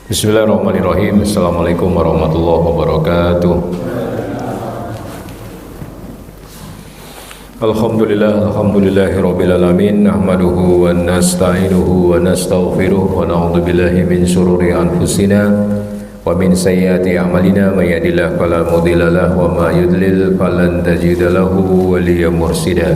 Bismillahirrahmanirrahim. Assalamualaikum warahmatullahi wabarakatuh. Alhamdulillahirabbil alamin. Nahmaduhu wa nasta'inuhu wa nastaghfiruh wa na'udzu billahi min shururi anfusina wa min sayyiati a'malina. May yahdihillahu fala mudilla lahu wa may yudlil falan tajida lahu waliyyan mursyida.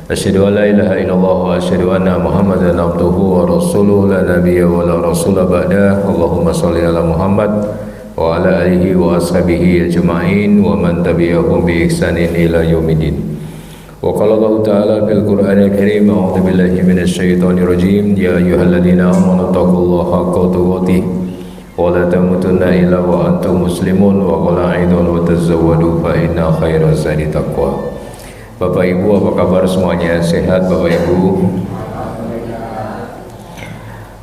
Asyhadu an la ilaha illallah wa asyhadu anna Muhammadan abduhu wa rasuluhu la nabiyya wa la rasula ba'da. Allahumma shalli ala Muhammad wa ala alihi wa ashabihi ajma'in wa man tabi'ahum bi ihsanin ila yaumiddin. Wa qala Allah ta'ala fil Qur'anil Karim, a'udzu billahi minasy syaithanir rajim. Ya ayyuhalladzina amanu taqullaha haqqa tuqatih wa la tamutunna illa wa antum muslimun wa qala aidan wa tazawwadu fa inna khairaz zadi taqwa. Bapak Ibu, apa kabar semuanya? Sehat Bapak Ibu?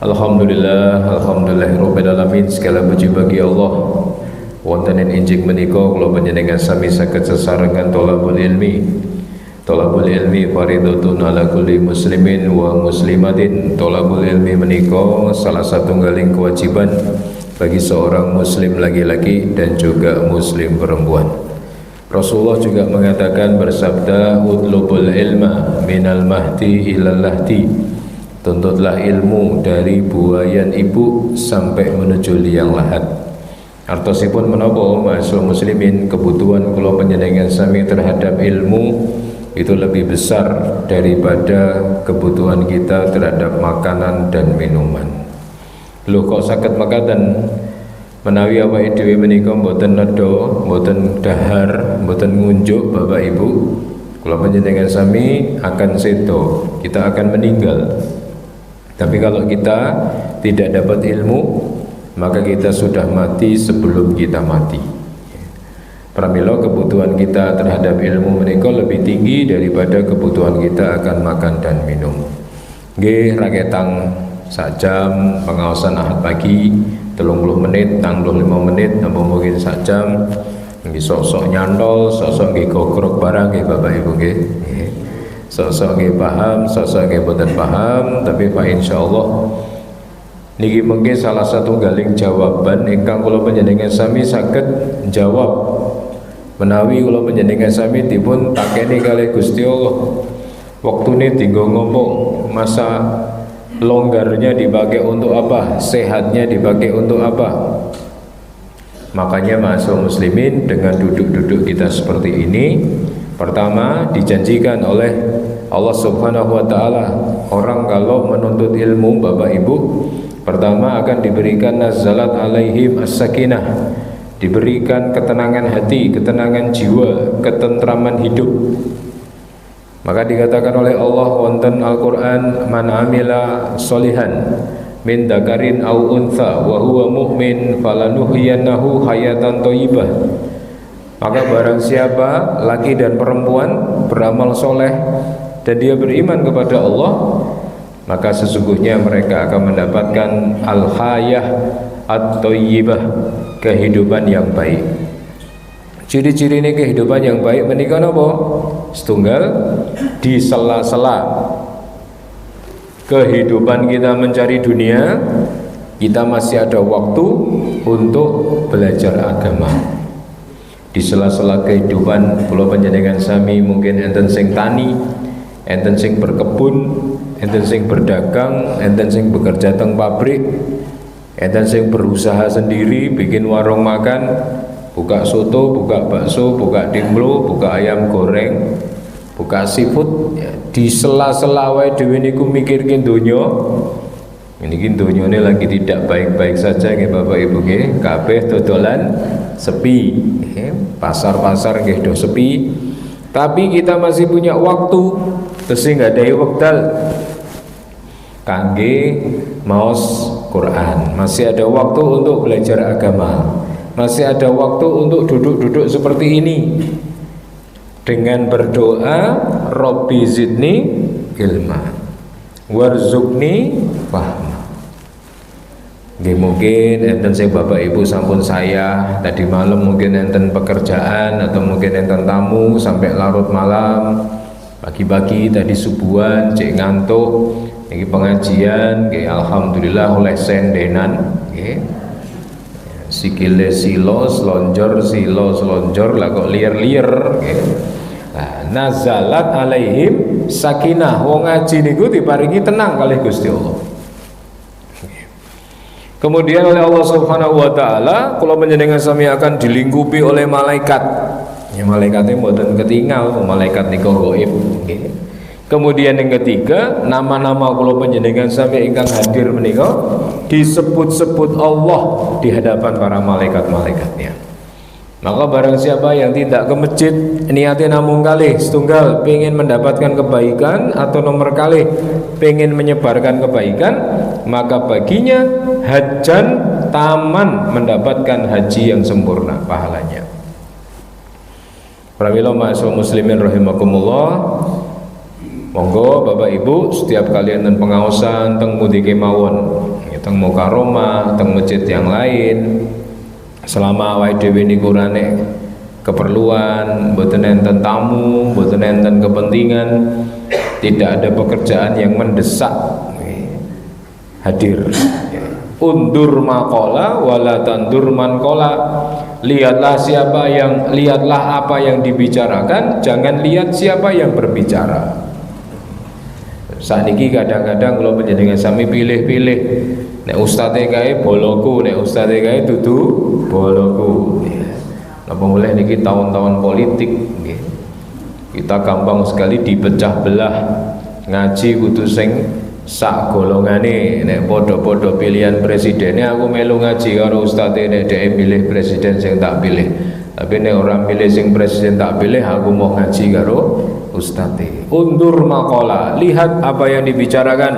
Alhamdulillah, alhamdulillahirabbil alamin. Segala puji bagi Allah. Wonten ing injing menika kula panjenengan sami saged sesarengan thalabul ilmi. Thalabul ilmi fardhatun ala kulli muslimin wa muslimatin. Thalabul ilmi menika salah satunggaling kewajiban bagi seorang muslim laki-laki dan juga muslim perempuan. Rasulullah juga mengatakan, bersabda, utlubul ilma minal mahdi ilal lahdi. Tuntutlah ilmu dari buayan ibu sampai menuju liang lahat. Artosipun menapa ma'asyiral muslimin, kebutuhan kula panjenengan sami terhadap ilmu itu lebih besar daripada kebutuhan kita terhadap makanan dan minuman. Lho kok saged makaten? Menawi awake dhewe menika mboten nedha, mboten dahar, mboten ngunjuk Bapak Ibu, kula panjenengan sami akan sedo, kita akan meninggal. Tapi kalau kita tidak dapat ilmu, maka kita sudah mati sebelum kita mati. Pramila kebutuhan kita terhadap ilmu menika lebih tinggi daripada kebutuhan kita akan makan dan minum. Nggih, raketang sak jam pengawasan ahad pagi, 30 menit, 65 menit, tambah mungkin sak jam. Nggih sok-sok nyantol, sok-sok nggih gogrok barang nggih Bapak Ibu nggih. Sok-sok nggih paham, sok-sok nggih boten paham, tapi Pak insyaallah niki mungkin salah satu galing jawaban ingkang kula panjenengan sami saged jawab menawi kula panjenengan sami dipun takeni kalih Gusti Allah. Waktune dienggo ngopo? Masa longgarnya dipakai untuk apa? Sehatnya dipakai untuk apa? Makanya ma'asyiral muslimin, dengan duduk-duduk kita seperti ini, pertama dijanjikan oleh Allah Subhanahu wa taala, orang kalau menuntut ilmu Bapak Ibu, pertama akan diberikan nazalat alaihim as-sakinah, diberikan ketenangan hati, ketenangan jiwa, ketentraman hidup. Maka dikatakan oleh Allah wonten Al-Qur'an, man amila solihan min dzakarin aw untha wa huwa mu'min falanuhyiyannahu hayatan thayyibah. Maka barang siapa laki dan perempuan beramal soleh dan dia beriman kepada Allah, maka sesungguhnya mereka akan mendapatkan al-hayah at-thayyibah, kehidupan yang baik. Ciri-ciri ini kehidupan yang baik menika napa? Setunggal, di sela-sela kehidupan kita mencari dunia, kita masih ada waktu untuk belajar agama. Di sela-sela kehidupan kula panjenengan sami mungkin enten sing tani, enten sing berkebun, enten sing berdagang, enten sing bekerja teng pabrik, enten sing berusaha sendiri bikin warung makan, buka soto, buka bakso, buka dimlo, buka ayam goreng, buka seafood. Di sela-sela wae dhewe niku mikirke donya. Niki donyane lagi tidak baik-baik saja nggih Bapak Ibu nggih. Kabeh dodolan sepi. Pasar-pasar nggih do sepi. Tapi kita masih punya waktu, tesih nggadahi wekdal kangge maos Quran. Masih ada waktu untuk belajar agama. Masih ada waktu untuk duduk-duduk seperti ini dengan berdoa, Rabbi zidni ilma warzuqni fahma. Mungkin enten sing Bapak Ibu sampun saya tadi malam, mungkin enten pekerjaan atau mungkin enten tamu sampai larut malam, pagi-pagi tadi subuhan cek ngantuk, ini pengajian, alhamdulillah oleh sendenan, sikile silo selonjor lah kok liar-liar nah, nazalat alaihim sakinah wong ngaji niku diparingi tenang kalih Gusti Allah. Kemudian oleh Allah Subhanahu wa taala kula panjenengan sami akan dilingkupi oleh malaikat. Ya malaikatnya mboten ketinggal, malaikat niku gaib nggih. Kemudian yang ketiga, nama-nama kula panjenengan sami ingkang hadir menika disebut-sebut Allah di hadapan para malaikat-malaikatnya. Maka barang siapa yang tidak ke masjid niatnya namung kalih setunggal pengen mendapatkan kebaikan atau nomor kalih pengen menyebarkan kebaikan, maka baginya hajan taman mendapatkan haji yang sempurna pahalanya. Pramila ma'asyiral muslimin rahimakumullah. Monggo Bapak Ibu setiap kalian dan pengawasan teng mudi kemawon, teng mukaromah, teng masjid yang lain, selama awake dhewe niku rane keperluan, mboten enten tamu, mboten enten kepentingan, tidak ada pekerjaan yang mendesak, hadir. Undur maqala wala tandur man qala. Lihatlah apa yang dibicarakan, jangan lihat siapa yang berbicara. Saniki kadang-kadang kalau panjenengan sami pilih-pilih. Nek ustaze kae boloku, nek ustaze kae dudu boloku. Napa mulai niki tahun-tahun politik nggih. Kita gampang sekali dipecah belah. Ngaji kudu sing sak golongane, nek padha-padha pilihan presidennya aku melu ngaji karo ustaze nek dhek milih presiden sing tak pilih. Tapi nek orang milih sing presiden tak pilih, aku mau ngaji karo ustadz. Undur maqala, lihat apa yang dibicarakan.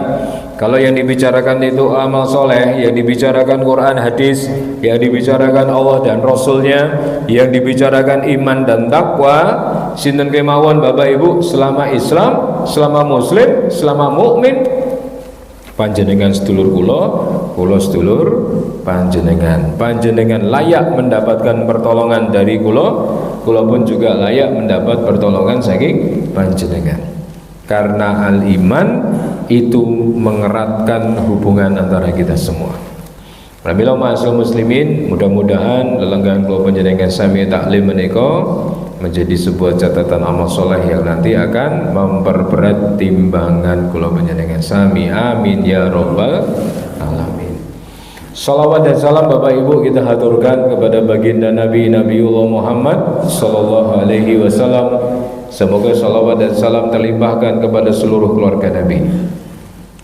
Kalau yang dibicarakan itu amal soleh, yang dibicarakan Quran hadis, yang dibicarakan Allah dan Rasulnya, yang dibicarakan iman dan takwa, sinten kemawon Bapak Ibu, selama Islam, selama Muslim, selama mukmin, panjenengan sedulur kula sedulur panjenengan layak mendapatkan pertolongan dari kula pun juga layak mendapat pertolongan saking panjenengan. Karena al-iman itu mengeratkan hubungan antara kita semua. Rabbil ma'asyiral muslimin, mudah-mudahan lelenggan kula panjenengan sami taklim menika menjadi sebuah catatan amal soleh yang nanti akan memperberat timbangan kula panjenengan sami. Amin ya rabbal alamin. Salawat dan salam Bapak Ibu kita haturkan kepada baginda Nabiullah Muhammad sallallahu alaihi wasallam. Semoga salawat dan salam terlimpahkan kepada seluruh keluarga Nabi,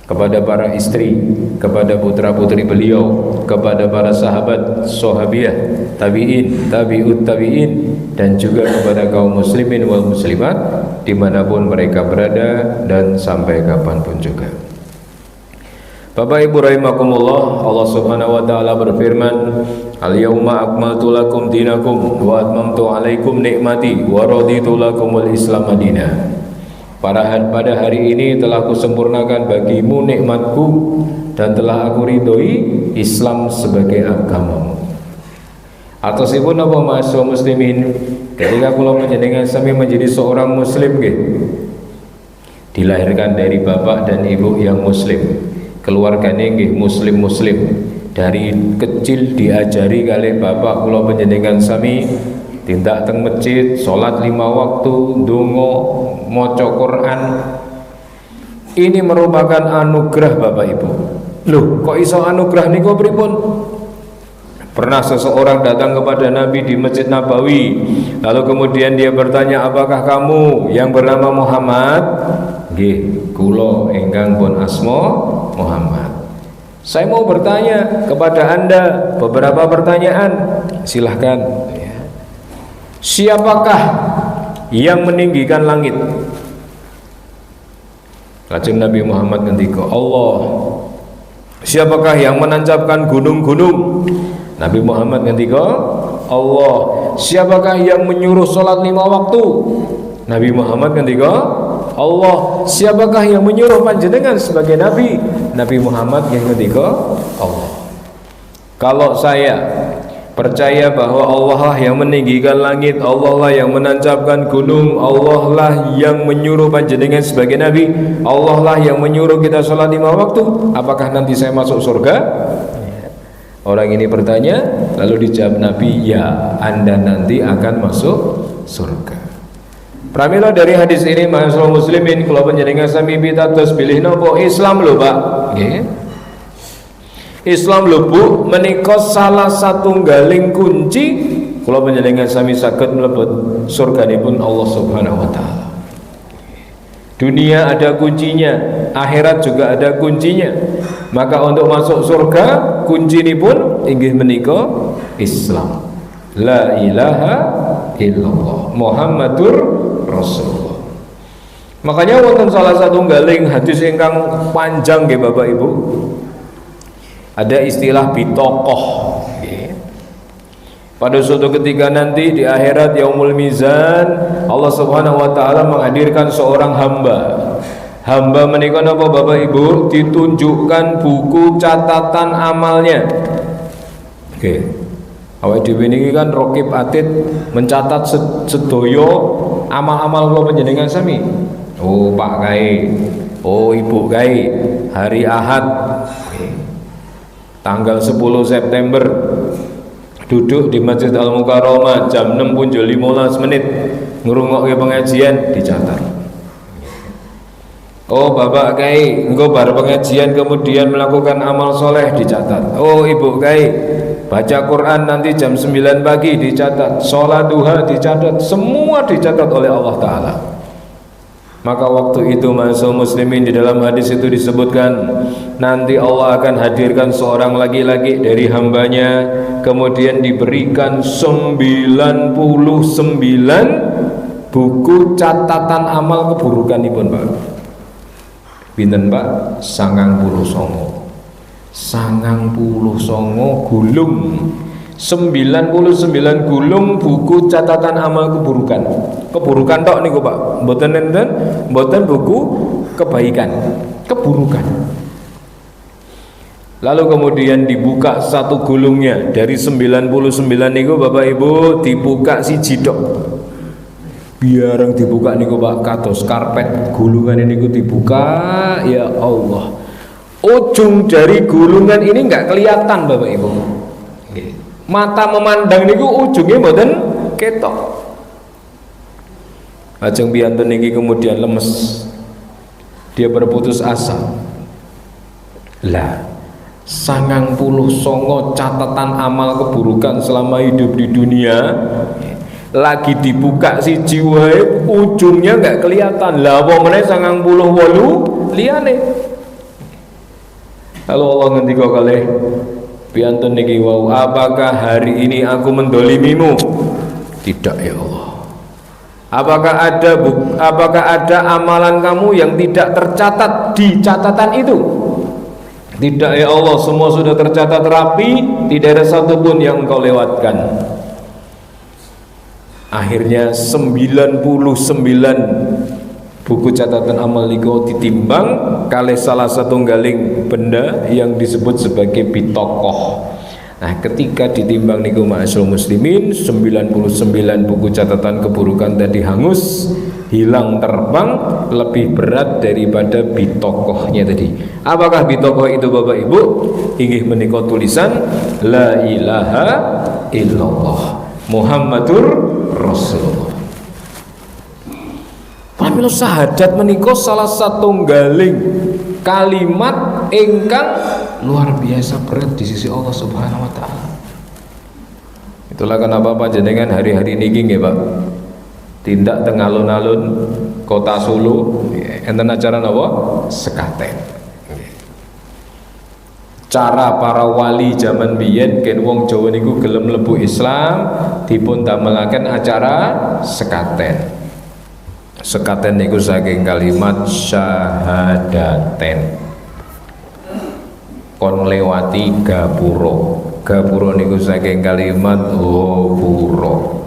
kepada para istri, kepada putra-putri beliau, kepada para sahabat, sahabiah, tabi'in, tabi'ut tabi'in, dan juga kepada kaum muslimin wal muslimat dimanapun mereka berada dan sampai kapanpun juga. Bapak Ibu rahimakumullah, Allah Subhanahu wa taala berfirman, "Al-yauma akmaltu lakum dinakum wa atmamtu alaikum nikmati wa raditu lakumul Islam madina." Pada hari ini telah kusempurnakan bagimu nikmatku dan telah aku ridhoi Islam sebagai agamamu. Atosipun apa ma'asyiral muslimin, ketika kula panjenengan sami menjadi seorang muslim nggih, dilahirkan dari bapak dan ibu yang muslim, keluarganya nggih muslim-muslim, dari kecil diajari kali bapak kula panjenengan sami tindak teng masjid, salat 5 waktu, ndonga, maca Quran. Ini merupakan anugerah Bapak Ibu. Loh, kok iso anugerah niku pripun? Pernah seseorang datang kepada Nabi di Masjid Nabawi, lalu kemudian dia bertanya, "Apakah kamu yang bernama Muhammad?" Nggih, kula ingkang pun asma Muhammad. Saya mau bertanya kepada Anda beberapa pertanyaan. Silahkan. Siapakah yang meninggikan langit? Lajeng Nabi Muhammad ngendika, Allah. Siapakah yang menancapkan gunung-gunung? Nabi Muhammad ngendika, Allah. Siapakah yang menyuruh sholat 5 waktu? Nabi Muhammad ngendika, Allah. Siapakah yang menyuruh panjenengan sebagai nabi? Nabi Muhammad yang ngendika, Allah. Kalau saya percaya bahwa Allah lah yang meninggikan langit, Allah lah yang menancapkan gunung, Allah lah yang menyuruh panjenengan sebagai nabi, Allah lah yang menyuruh kita sholat 5 waktu, apakah nanti saya masuk surga? Orang ini bertanya, lalu dijawab Nabi, ya, Anda nanti akan masuk surga. Pramila dari hadis ini, ma'asyiral muslimin, kula panjenengan sami pitados bilih napa Islam lho, Pak. Nggih. Islam lho, Bu, menika salah satunggaling kunci kula panjenengan sami saged mlebet surganipun Allah Subhanahu wa taala. Dunia ada kuncinya, akhirat juga ada kuncinya. Maka untuk masuk surga kunci ini pun inggih menika Islam. La ilaha illallah Muhammadur Rasulullah. Makanya wonten salah satu galing hadis ingkang panjang nggih Bapak Ibu. Ada istilah bitokoh. Pada suatu ketika nanti di akhirat yaumul mizan, Allah Subhanahu wa taala menghadirkan seorang hamba. Hamba menika napa Bapak Ibu? Ditunjukkan buku catatan amalnya. Oke. Awake dhewe niki kan raqib atid mencatat sedaya amal-amal kula panjenengan sami. Oh, Pak Kae. Oh, Ibu Kae. Hari Ahad. Tanggal 10 September duduk di Masjid Al-Mukarramah jam 6:15 ngrungokke pengajian dicatat. Oh, Bapak Kiai engko bar pengajian kemudian melakukan amal soleh dicatat. Oh, Ibu Kiai baca Quran nanti jam 9 pagi dicatat. Sholat duha dicatat. Semua dicatat oleh Allah Ta'ala. Maka waktu itu ma'asyiral muslimin, di dalam hadis itu disebutkan nanti Allah akan hadirkan seorang laki-laki dari hambanya, kemudian diberikan 99 buku catatan amal keburukanipun, Pak. Pinten, Pak? 99 gulung. 99 gulung buku catatan amal keburukan. Keburukan tok niku, Pak. Mboten buku kebaikan, keburukan. Lalu kemudian dibuka satu gulungnya dari 99 niku Bapak Ibu, dibuka siji tok. Biarang dibuka niku Pak, kados karpet gulungan niku dibuka, ya Allah. Ujung dari gulungan ini enggak kelihatan Bapak Ibu. Mata memandang niku ujungnya mboten ketok. Lajeng piantun niki kemudian lemes. Dia berputus asa. Lah, 99 catatan amal keburukan selama hidup di dunia lagi dibuka siji wae ujungnya enggak kelihatan. Lah apa meneh 98 liyane. Lalu Allah ngendika kalih piantun niki wau, apakah hari ini aku mendolimimu? Tidak ya Allah. Apakah ada amalan kamu yang tidak tercatat di catatan itu? Tidak ya Allah, semua sudah tercatat rapi, tidak ada satupun yang engkau lewatkan. Akhirnya 99 buku catatan amal niku ditimbang kalih salah satu galing benda yang disebut sebagai bitokoh. Nah, ketika ditimbang niku ma'asyiral muslimin, 99 buku catatan keburukan tadi hangus, hilang terbang, lebih berat daripada bitokohnya tadi. Apakah bitokoh itu Bapak Ibu? Inggih menika tulisan La ilaha illallah Muhammadur Rasulullah. Pramila syahadat menika salah satunggaling kalimat ingkang luar biasa berat di sisi Allah Subhanahu wa taala. Itulah kenapa panjenengan hari-hari niki nggih, Pak. Tindak teng alun-alun Kota Solo enten acara napa? Sekaten. Cara para wali zaman biyen ken wong Jawa niku gelem mlebu Islam dipun damelaken acara sekaten. Sekaten niku saking kalimat syahadaten. Kon lewati gapura. Gapura niku saking kalimat gapura.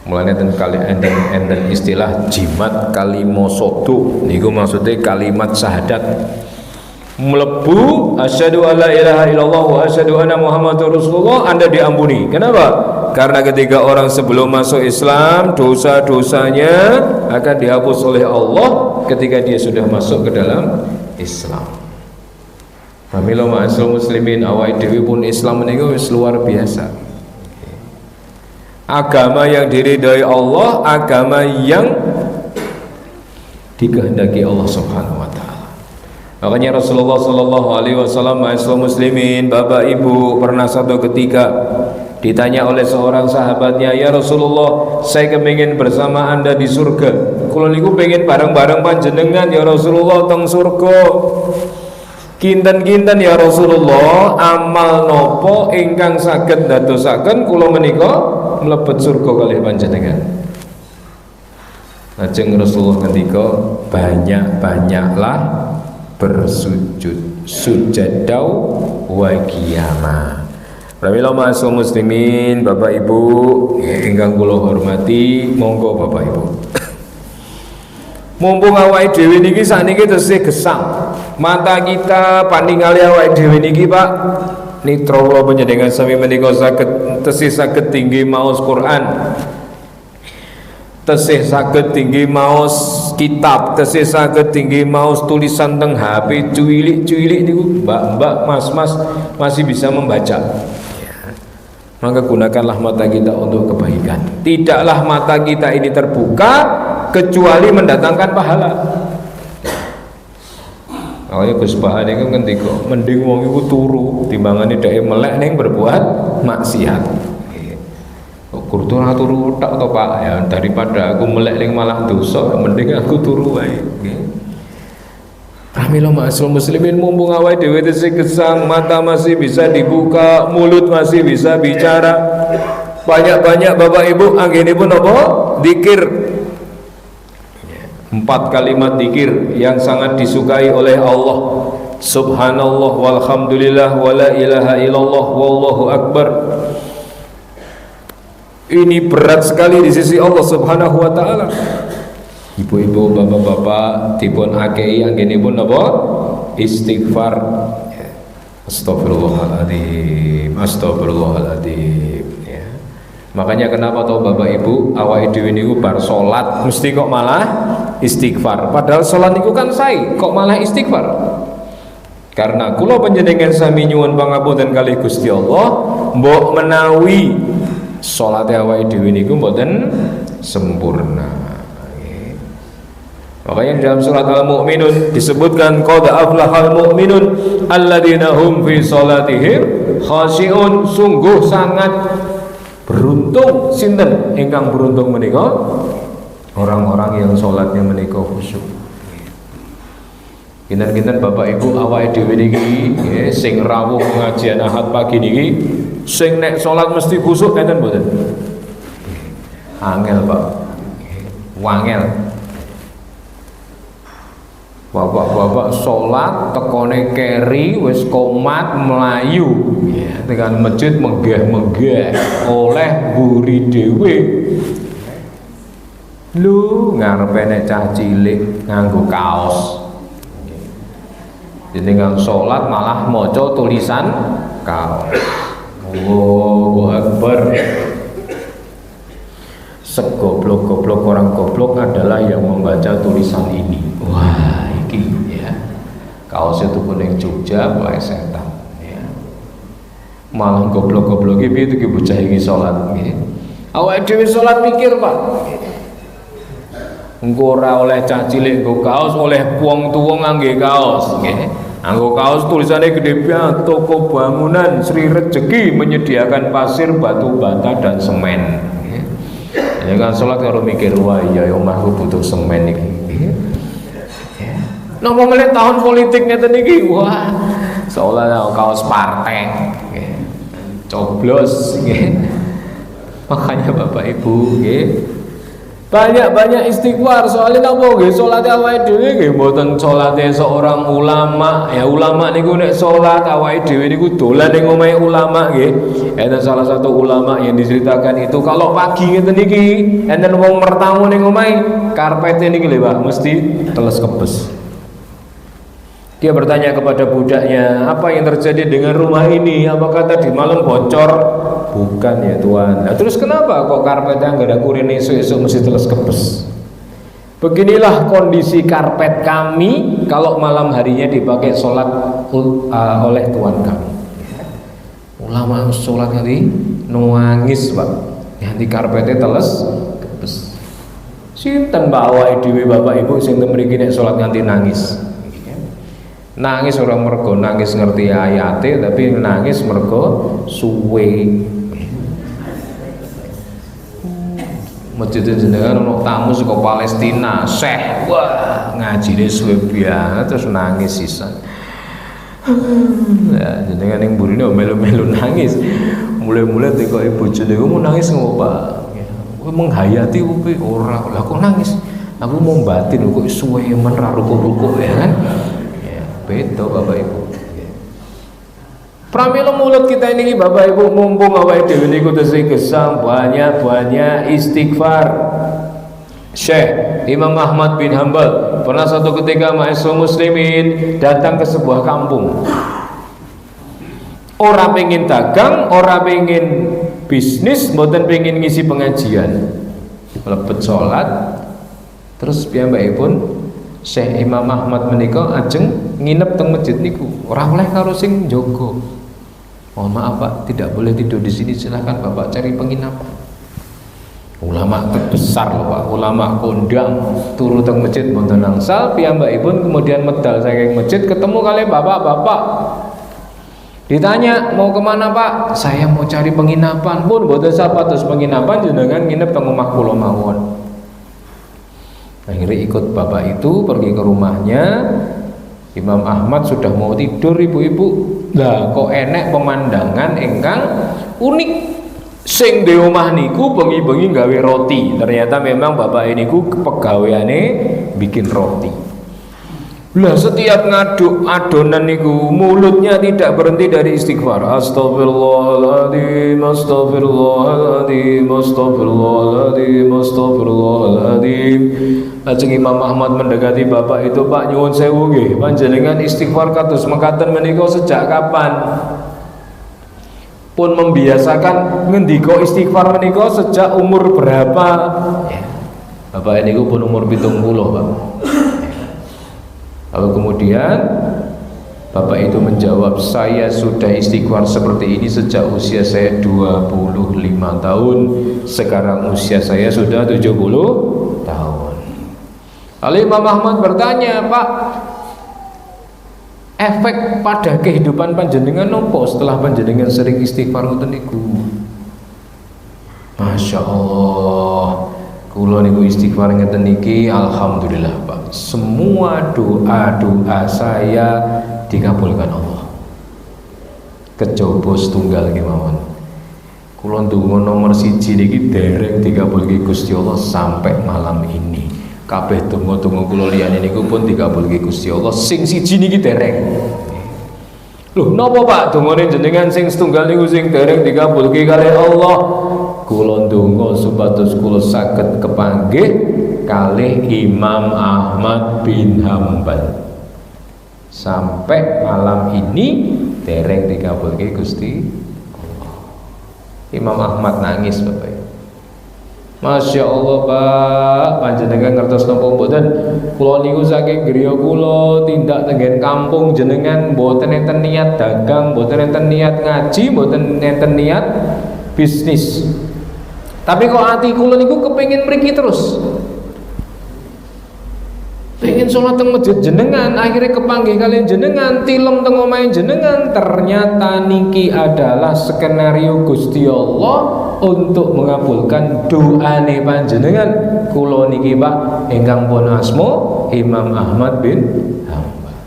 Mulane enten istilah jimat kalimosodo niku maksudnya kalimat syahadat. Mlebu asyhadu alla ilaha illallah wa asyhadu anna muhammadar rasulullah, Anda diampuni. Kenapa? Karena ketika orang sebelum masuk Islam dosa-dosanya akan dihapus oleh Allah ketika dia sudah masuk ke dalam Islam. Pamila ma'asal muslimin, awake dhewe pun Islam niku wis luar biasa. Agama yang diridhai Allah, agama yang dikehendaki Allah Subhanahu wa taala. Makanya Rasulullah sallallahu alaihi wasallam, ma'asal muslimin, Bapak Ibu, pernah satu ketika ditanya oleh seorang sahabatnya, "Ya Rasulullah, saya kepingin bersama Anda di surga. Kula niku pengen bareng-bareng panjenengan ya Rasulullah teng surga." Kinten-kinten ya Rasulullah, amal nopo ingkang saged dadosaken kula menika mlebet surga kalih panjenengan? Lajeng Rasulullah ngendika, banyak-banyaklah bersujud, sujudau wa qiyamah. Pramila ma'asal muslimin, Bapak Ibu ingkang kula hormati, monggo Bapak Ibu. Mumpung awake dhewe niki sakniki tesih gesang, mata kita paningali awake dhewe niki Pak, nitra kula panjenengan sami menika saged tesih saged tinggi maos Quran, tesih saged tinggi maos kitab, tesih saged tinggi maos tulisan teng HP cuilik-cuilik niku, mbak-mbak, mas-mas masih bisa membaca. Maka gunakanlah mata kita untuk kebaikan. Tidaklah mata kita ini terbuka kecuali mendatangkan pahala. Makanya Gus Bahan itu ngendika, mending wong iku turu timbangane dhek melek ning berbuat maksiat. Kudu ora turu tok to Pak, ya daripada aku melek ning malah dosa, mending aku turu wae. Pramila ma'asal muslimin, mumpung awake dhewe tesih gesang, mata masih bisa dibuka, mulut masih bisa bicara. Banyak-banyak Bapak Ibu anggenipun apa? Zikir. 4 kalimat zikir yang sangat disukai oleh Allah. Subhanallah walhamdulillah wala ilaha illallah wallahu akbar. Ini berat sekali di sisi Allah Subhanahu wa taala. Ibu-ibu, bapak-bapak, dipun akei anggenipun apa? Istighfar. Astagfirullahaladzim, astagfirullahaladzim. Ya. Makanya kenapa tahu Bapak Ibu, awake dhewe niku bar salat mesti kok malah istighfar. Padahal salat niku kan sae, kok malah istighfar? Karena kula panjenengan sami nyuwun pangapunten kalih Gusti Allah, mbok menawi salate awake dhewe niku mboten sempurna. Makanya dalam surat Al-Mu'minun disebutkan qad aflahal mu'minun alladzina hum fi salatihim khashi'un. Sungguh sangat beruntung sinten ingkang beruntung menika? Orang-orang yang salatnya menika khusyuk. Kinten-kinten Bapak Ibu awake dhewe niki nggih sing rawuh pengajian Ahad pagi niki sing nek salat mesti khusyuk enten mboten? Angel Pak. Wangel. Bapak-bapak sholat tekone keri wis komat melayu ya, dengan masjid menggah-menggah oleh buri dewe lu ngarepe nek cah cilik nganggo kaos jenengan sholat malah maca tulisan kaos. Allahu Akbar. Segoblok-goblok orang goblok adalah yang membaca tulisan ini. Wah, ya. Kaosnya tuh kuning Jogja plesetan ya. Malah goblok-goblok iki piye bocah iki salat nggih. Awake dhewe salat mikir, Pak. Engko ora oleh cah cilik nggo kaos, oleh wong tuwa ngangge kaos nggih. Anggo kaos tulisannya gede banget, toko bangunan Sri Rezeki menyediakan pasir, batu bata dan semen. Ya kan salat karo mikir, wah iya omahku butuh semen iki. Napa melih tahun politik ngeten iki, wah seolah kaos partai nggih. Coblos nggih. Makanya Bapak Ibu nggih banyak-banyak istighfar. Soalnya napa nggih salat awake dhewe nggih mboten salate seorang ulama. Ya ulama niku nek salat awake dhewe niku dolan ning omahe ulama nggih. Enten salah satu ulama yang diceritakan itu kalau pagi ngeten iki enten wong mertamu ning omahe karpete niki lho Pak mesti teles kebes. Dia bertanya kepada budaknya, apa yang terjadi dengan rumah ini? Apakah tadi malam bocor? Bukan ya Tuhan. Nah, terus kenapa kok karpetnya nggak ada kurin esok mesti teles kepes? Beginilah kondisi karpet kami kalau malam harinya dipakai sholat oleh Tuhan kami. Ulama sholat nanti nangis pak, nanti karpetnya teles, kepes. Sinten bawa dewi bapak ibu sinten mriki nek sholat nganti nangis. Nangis orang mergo nangis ngerti ayate, tapi nangis mergo suwe. Masjid jenengan ono tamu saka Palestina, Syekh, wah ngajine suwe banget terus nangis sisan. Ya jenengan ning burine melu-melu nangis. Mulai-mulai teko bojone mau nangis ngopo, Pak? Kowe menghayati upi ora, lah kok nangis? Aku mau batin kok suwe men ra ruku-ruku ya kan? Ya, beda Bapak Ibu. Pramila mulut kita ini Bapak Ibu mumpung awake dhewe niku tesih gesang banyak-banyak istighfar. Syekh Imam Ahmad bin Hanbal pernah suatu ketika ma'asyiral muslimin datang ke sebuah kampung. Orang pengen dagang, orang pengen bisnis, mboten pengen ngisi pengajian. Mlebet salat terus piyambakipun Syekh Imam Ahmad menika ajeng nginep teng masjid niku. Ora oleh karo sing njogo. Mohon maaf Pak, tidak boleh tidur di sini, silahkan Bapak cari penginapan. Ulama terbesar loh Pak, ulama kondang turu teng masjid mboten nangsal, piyambakipun kemudian medal saking masjid ketemu kali bapak-bapak. Ditanya mau kemana Pak? Saya mau cari penginapan. Pun mboten sapatos penginapan jenengan nginep teng omah kula mawon. Akhirnya ikut bapak itu pergi ke rumahnya. Imam Ahmad sudah mau tidur ibu-ibu. Lah kok enek pemandangan ingkang unik. Sing di omah niku bengi-bengi gawe roti. Ternyata memang bapak ini ku pegaweane bikin roti. Lah setiap ngaduk adonan niku mulutnya tidak berhenti dari istighfar. Astagfirullahaladzim, astagfirullahaladzim, astagfirullahaladzim, astagfirullahaladzim. Lajeng Imam Ahmad mendekati bapak itu, Pak nyuwun sewu nggih, panjenengan istighfar kados mekaten menika sejak kapan? Pun membiasakan ngendika istighfar menika sejak umur berapa? Bapak niku pun umur 70, Pak. Lalu kemudian bapak itu menjawab, saya sudah istighfar seperti ini sejak usia saya 25 tahun. Sekarang usia saya sudah 70 tahun. Lalu Imam Ahmad bertanya, Pak, efek pada kehidupan panjenengan nopo setelah panjenengan sering istighfar ngoten niku? Masya Allah, kula niku istighfar ngeten niki alhamdulillah Pak. Semua doa-doa saya dikabulkan Allah. Kejaba setunggal kemawon. Kula ndonga nomor 1 niki dereng dikabulke Gusti Allah sampai malam ini. Kabeh donga-donga kula liyane niku pun dikabulke Gusti Allah. Sing siji niki dereng. Loh, napa Pak dongane jenengan sing setunggal niku sing dereng dikabulke kalih Allah? Kula ndonga supados kula saged kepanggih kalih Imam Ahmad bin Hanbal. Sampai malam ini dereng dikabulke Gusti Allah. Imam Ahmad nangis Bapak. Masya Allah Pak, panjenengan ngertos napa mboten? Kula niku saking griya kula tindak tenggen kampung jenengan mboten enten niat dagang, mboten enten niat ngaji, mboten enten niat bisnis. Tapi kok ati kula niku kepengin mriki terus. Pengen sholat teng masjid jenengan, akhirnya kepanggih kalian jenengan, tilem teng omahe jenengan. Ternyata niki adalah skenario Gusti Allah untuk mengabulkan doane panjenengan. Kula niki Pak ingkang pun asma Imam Ahmad bin Hanbal.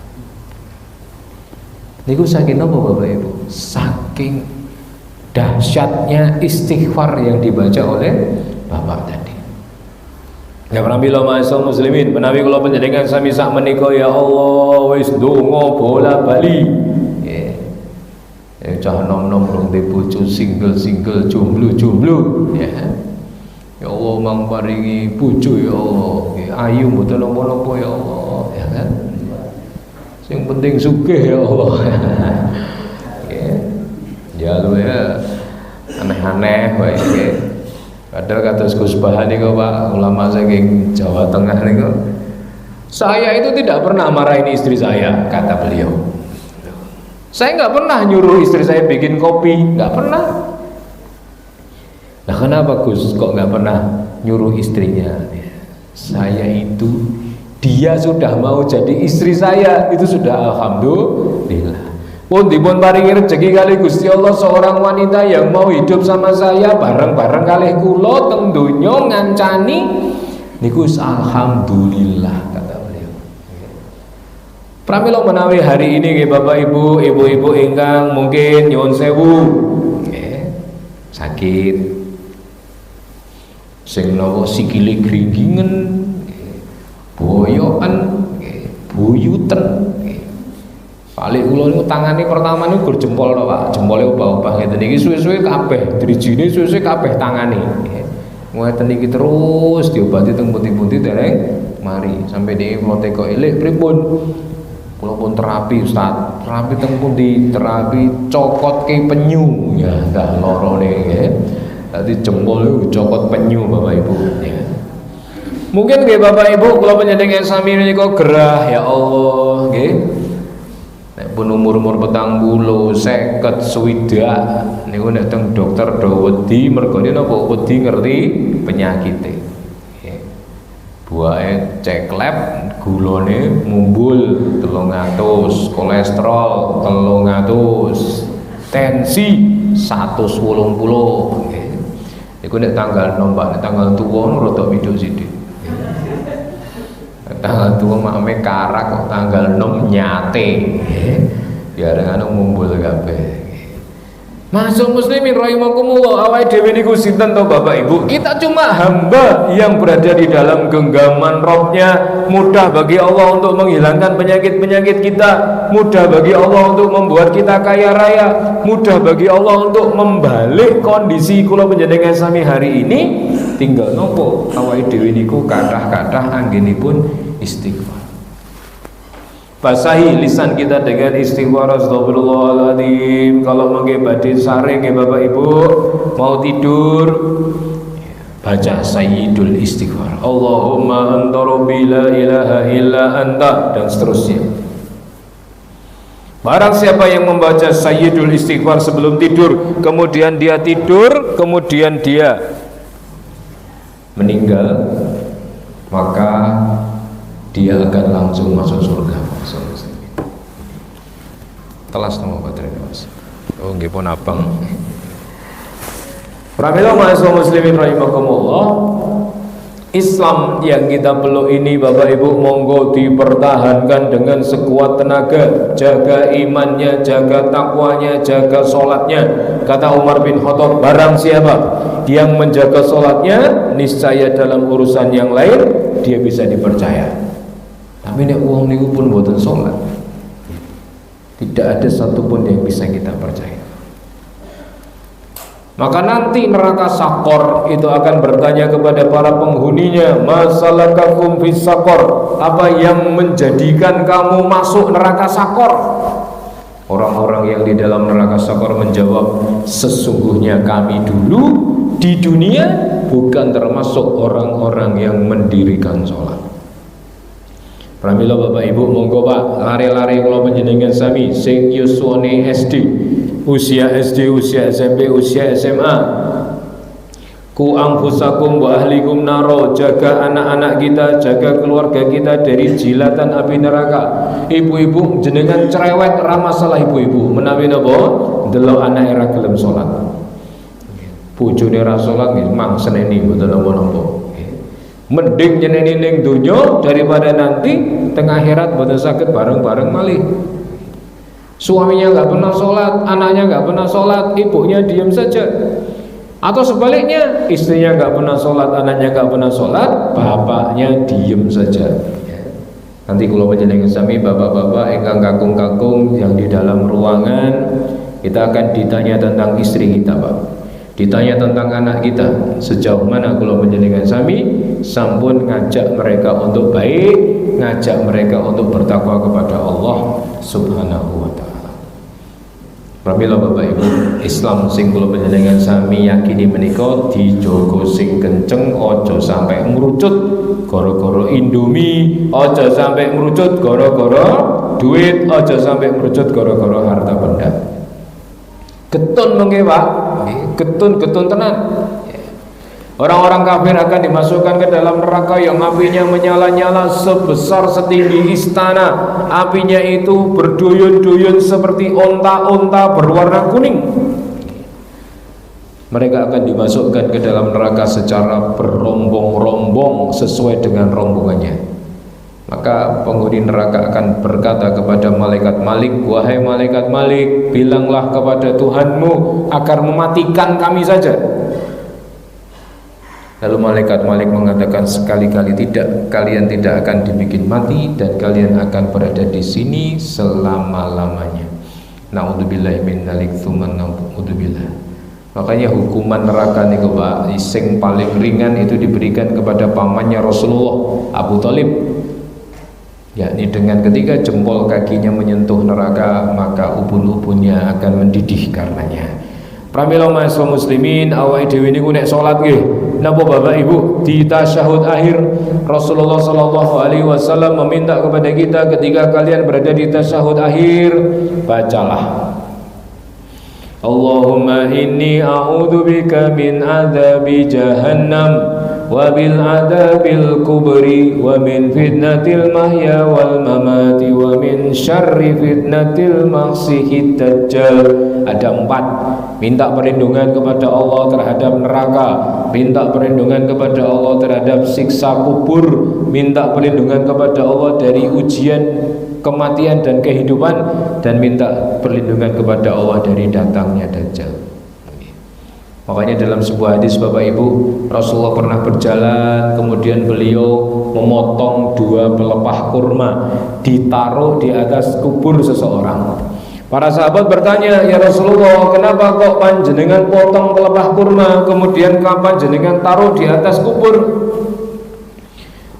Niku saking napa Bapak Ibu? Saking dahsyatnya istighfar yang dibaca oleh Bapak tadi. Ya pramila ma'asyiral muslimin, menawi kula panjenengan sami sak menika ya Allah wis donga bola bali. Nggih. Cah nom-nom rong de bojo single-single jomblo-jomblo ya. Ya Allah mang paringi bojo ya Allah. Nggih, ayu mboten napa-napa ya Allah, ya kan. Sing penting sugih ya Allah. Nggih. Ya lu ya aneh-aneh wae nggih. Padahal kados Gus Bahan niku Pak, ulama saking Jawa Tengah niku. Saya itu tidak pernah marahin istri saya, kata beliau. Saya nggak pernah nyuruh istri saya bikin kopi, nggak pernah. Nah kenapa Gus kok nggak pernah nyuruh istrinya? Saya itu, dia sudah mau jadi istri saya, itu sudah alhamdulillah. Pun dipun paringi rezeki kali Gusti Allah seorang wanita yang mau hidup sama saya bareng-bareng kalih kula teng donya ngancani niku alhamdulillah kata beliau. Pramila menawi hari ini nggih Bapak Ibu, ibu-ibu ingkang mungkin nyuwun sewu nggih sakit sing napa sikile gringgingen boyoken buyuten. Paling kula niku tangane pertama niku gur jempol to Pak, jempole obah-obah ngeten iki suwe-suwe kabeh drijine suwe-suwe kabeh tangane. Ngeten iki terus diobati teng pundi-pundi dereng mari sampai dhewe kula teko elek pripun. Kula pun terapi Ustaz. Terapi teng pundi? Terapi cokotke penyu. Ya dah lorone nggih. Dadi jempol niku cokot penyu Bapak Ibu ya. Mungkin nggih Bapak Ibu kula panjenengan sami niku gerah ya Allah nggih. Nek pun umur-umur 40, 50, 60 niku nek teng dokter do wedi mergane napa wedi ngerti penyakite. Nggih. Buake cek lab gulane mumbul 300, kolesterol 300, tensi 180 nggih. Niku nek tanggal nombak, nek tanggal tuwa rada midhuk sithik. Tanggal tua makme karak kok tanggal 6 nyate biar anu mumbul kabeh. Masuk muslimin rahimakumullah, awake dhewe niku sinten to Bapak Ibu? Kita cuma hamba yang berada di dalam genggaman Rabb-Nya. Mudah bagi Allah untuk menghilangkan penyakit-penyakit kita, mudah bagi Allah untuk membuat kita kaya raya, mudah bagi Allah untuk membalik kondisi kula panjenengan sami hari ini. Tinggal nopo awake dhewe niku kathah-kathah anggenipun istighfar. Basahi lisan kita dengan istighfar. Astagfirullahaladzim. Kalau mangke badhe sare nggih Bapak Ibu mau tidur baca sayyidul istighfar. Allahumma anta rabbi la ilaha illa anta dan seterusnya. Barang siapa yang membaca sayyidul istighfar sebelum tidur, kemudian dia tidur, kemudian dia meninggal, maka dia akan langsung masuk surga. Telas nama baterai Mas. Oh nggih pun abang. Pramila mahasiswa muslimin rahimakumullah, Islam yang kita peluk ini Bapak Ibu monggo dipertahankan dengan sekuat tenaga. Jaga imannya, jaga takwanya, jaga sholatnya. Kata Umar bin Khattab, barang siapa yang menjaga sholatnya, niscaya dalam urusan yang lain dia bisa dipercaya. Tapi nek wong niku pun mboten sholat, tidak ada satupun yang bisa kita percaya. Maka nanti neraka Sakor itu akan bertanya kepada para penghuninya, masalakakum fis Sakor, apa yang menjadikan kamu masuk neraka Sakor? Orang-orang yang di dalam neraka Sakor menjawab, sesungguhnya kami dulu di dunia bukan termasuk orang-orang yang mendirikan sholat. Pramila Bapak Ibu monggo Pak lari-lari kula panjenengan sami sing yuswane SD, usia SD, usia SMP, usia SMA, ku anfusakum wa ahlikum naro, jaga anak-anak kita, jaga keluarga kita dari jilatan api neraka. Ibu-ibu jenengan cerewet ra masalah ibu-ibu, menawi napa delok anak era gelem salat, bojone ra salat nggih mang seneni mboten napa-napa. Mending nyeneni ning donya daripada nanti tengah akhirat mboten saged bareng-bareng malih. Suaminya nggak pernah sholat, anaknya nggak pernah sholat, ibunya diam saja. Atau sebaliknya, istrinya nggak pernah sholat, anaknya nggak pernah sholat, bapaknya diem saja. Nanti kalau panjenengan sami bapak-bapak ingkang kakung-kakung yang di dalam ruangan, kita akan ditanya tentang istri kita Pak, ditanya tentang anak kita, sejauh mana kalau panjenengan sami sampun ngajak mereka untuk baik, ngajak mereka untuk bertakwa kepada Allah Subhanahu wa ta'ala. Pramila Bapak Ibu, Islam sing kula panjenengan sami yakini menika dijogo sing kenceng, aja sampai merucut gara-gara Indomie, aja sampai merucut gara-gara duit, aja sampai merucut gara-gara harta benda. Getun mengke Pak, getun tenan. Orang-orang kafir akan dimasukkan ke dalam neraka yang apinya menyala-nyala sebesar setinggi istana. Apinya itu berduyun-duyun seperti onta-onta berwarna kuning. Mereka akan dimasukkan ke dalam neraka secara berombong-rombong sesuai dengan rombongannya. Maka penghuni neraka akan berkata kepada malaikat Malik, "Wahai malaikat Malik, bilanglah kepada Tuhanmu agar mematikan kami saja." Lalu malaikat Malik mengatakan, "Sekali-kali tidak, kalian tidak akan dibikin mati dan kalian akan berada di sini selama-lamanya." Na'udzubillahi min dzalik tsumma na'udzubillah. Makanya hukuman neraka niku Pak, sing paling ringan itu diberikan kepada pamannya Rasulullah, Abu Thalib. Yakni dengan ketika jempol kakinya menyentuh neraka, maka ubun-ubunnya akan mendidih karenanya. Pramila ma'asyiral muslimin, awake dhewe niku nek salat nggih napa Bapak Ibu di tasyahud akhir Rasulullah sallallahu alaihi wasallam meminta kepada kita ketika kalian berada di tasyahud akhir, bacalah Allahumma inni a'udzubika min adzabi jahannam wa bil adabil kubri wa min fitnatil mahya wal mamati wa min syarri fitnatil masiihid dajjal. Ada 4. Minta perlindungan kepada Allah terhadap neraka, minta perlindungan kepada Allah terhadap siksa kubur, minta perlindungan kepada Allah dari ujian kematian dan kehidupan, dan minta perlindungan kepada Allah dari datangnya dajjal. Makanya dalam sebuah hadis Bapak Ibu, Rasulullah pernah berjalan, kemudian beliau memotong 2 pelepah kurma, ditaruh di atas kubur seseorang. Para sahabat bertanya, "Ya Rasulullah, kenapa kok panjenengan potong pelepah kurma, kemudian panjenengan taruh di atas kubur?"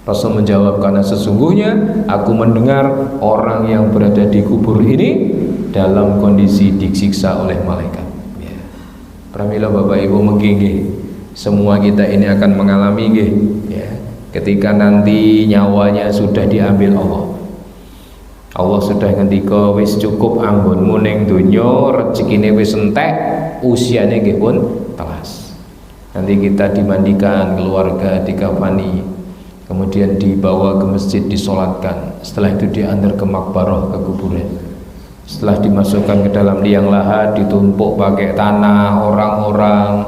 Rasul menjawab, "Karena sesungguhnya aku mendengar orang yang berada di kubur ini dalam kondisi disiksa oleh malaikat." Pramila Bapak Ibu menggigih, semua kita ini akan mengalami nggih, ya, ketika nanti nyawanya sudah diambil Allah. Allah sudah ngendika wis cukup anggonmu ning donya, rezekine wis entek, usiane nggih pun telas. Nanti kita dimandikan, keluarga dikafani, kemudian dibawa ke masjid disolatkan. Setelah itu diantar ke makbarah, ke kuburan. Setelah dimasukkan ke dalam liang lahat, ditumpuk pakai tanah orang-orang,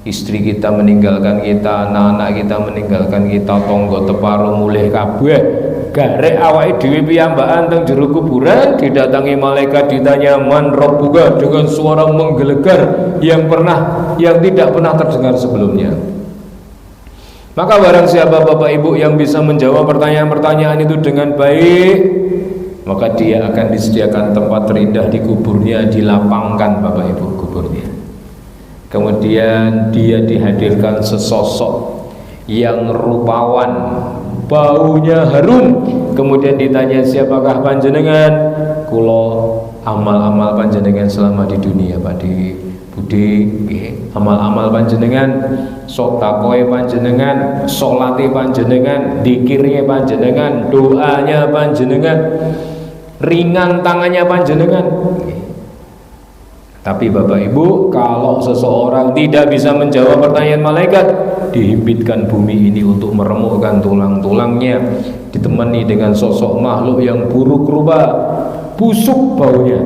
istri kita meninggalkan kita, anak-anak kita meninggalkan kita, tonggo teparo mulih kabeh. Garek awake dhewe piyambakan teng jero kuburan, didatangi malaikat, ditanya man rabbuka dengan suara menggelegar yang tidak pernah terdengar sebelumnya. Maka barang siapa Bapak Ibu yang bisa menjawab pertanyaan-pertanyaan itu dengan baik, maka dia akan disediakan tempat terindah di kuburnya, dilapangkan Bapak Ibu kuburnya. Kemudian dia dihadirkan sesosok yang rupawan, baunya harum. Kemudian ditanya, "Siapakah panjenengan?" "Kulo amal-amal panjenengan selama di dunia Pak di Budi, amal-amal panjenengan, sok takoe panjenengan, salate panjenengan, zikirnya panjenengan, doanya panjenengan, ringan tangannya panjenengan." Tapi Bapak Ibu, kalau seseorang tidak bisa menjawab pertanyaan malaikat, dihimpitkan bumi ini untuk meremukkan tulang-tulangnya, ditemani dengan sosok makhluk yang buruk rupa, busuk baunya.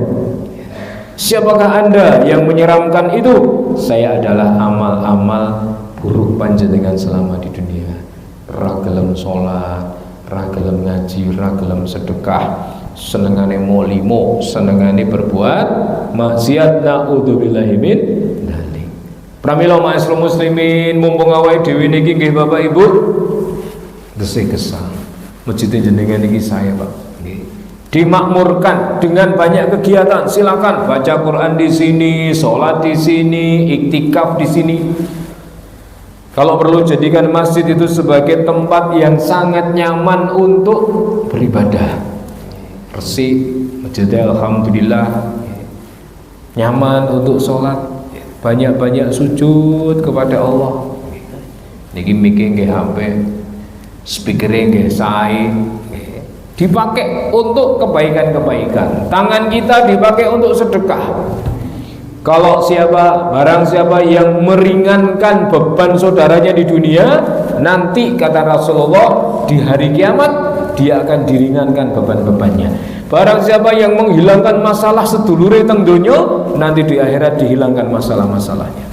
"Siapakah Anda yang menyeramkan itu?" "Saya adalah amal-amal buruk panjenengan selama di dunia. Ragelem sholat, ragelem ngaji, ragelem sedekah, senengane molimo, senengane berbuat maksiat, naudzubillahi min dzalik." Pramila ma'asyiral muslimin, mumpung awake dhewe niki nggih Bapak Ibu gesih gesang. Masjid jenengan niki saya Pak, nggih. Dimakmurkan dengan banyak kegiatan, silakan baca Quran di sini, sholat di sini, iktikaf di sini. Kalau perlu jadikan masjid itu sebagai tempat yang sangat nyaman untuk beribadah. Resik, masjidnya alhamdulillah. nyaman untuk sholat, banyak-banyak sujud kepada Allah. Niki mikir nggih HP, speakernya nggih sae, dipakai untuk kebaikan-kebaikan. Tangan kita dipakai untuk sedekah. Kalau barang siapa yang meringankan beban saudaranya di dunia, nanti kata Rasulullah di hari kiamat dia akan diringankan beban-bebannya. Barang siapa yang menghilangkan masalah sedulure teng donya, nanti di akhirat dihilangkan masalah-masalahnya.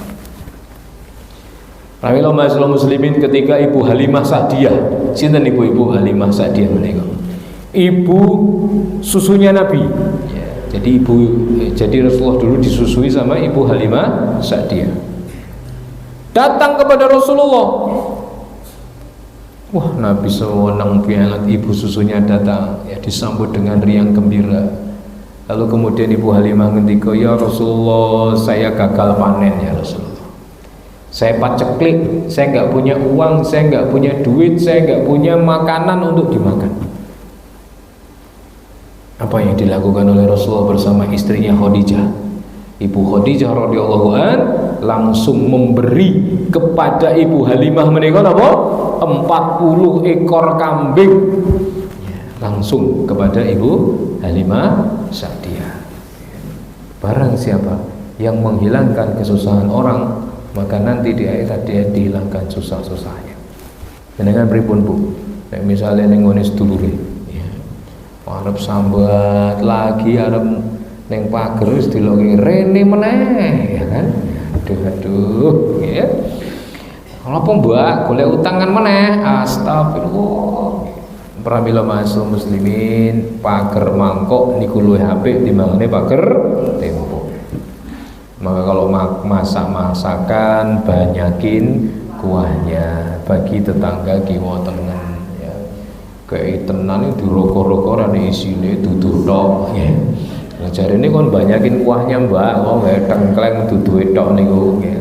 Rahimahullah ma'asyiral muslimin, ketika Ibu Halimah Sa'diyah, sinten Ibu Halimah Sa'diyah menika? Ibu susunya Nabi. Jadi Rasulullah dulu disusui sama Ibu Halimah Sa'diyah. Datang kepada Rasulullah. Wah, Nabi senang banget, ibu susunya datang, ya disambut dengan riang gembira. Lalu kemudian Ibu Halimah ngendika, "Ya Rasulullah, saya gagal panen ya Rasulullah. Saya paceklik, saya nggak punya uang, saya nggak punya duit, saya nggak punya makanan untuk dimakan." Apa yang dilakukan oleh Rasulullah bersama istrinya Khadijah? Ibu Khadijah radhiyallahu an langsung memberi kepada Ibu Halimah menika apa? 40 ekor kambing. Langsung kepada Ibu Halimah Sa'diyah. Barang siapa yang menghilangkan kesusahan orang, maka nanti di akhirat dia dihilangkan susah-susahnya. Dengan pripun Bu? Nek misale ning ngene sedulure, ya. Arep sambat lagi, arep ning pager wis diloki rene meneh, ya kan? Aduh, ya. Kenapa Mbak golek utang kan meneh? Astagfirullah. Pramila ma'asyiral muslimin, pager mangkok niku luwih apik timbangane pager tempo. Maka kalau masak masakan banyakin kuahnya, bagi tetangga kiwa tengen ya. Kayak tenan itu roko-roko rane isine duduh tok ya. Nah, jarine kon banyakin kuahnya Mbak, kok gak tengkleng duduhe tok niku ya.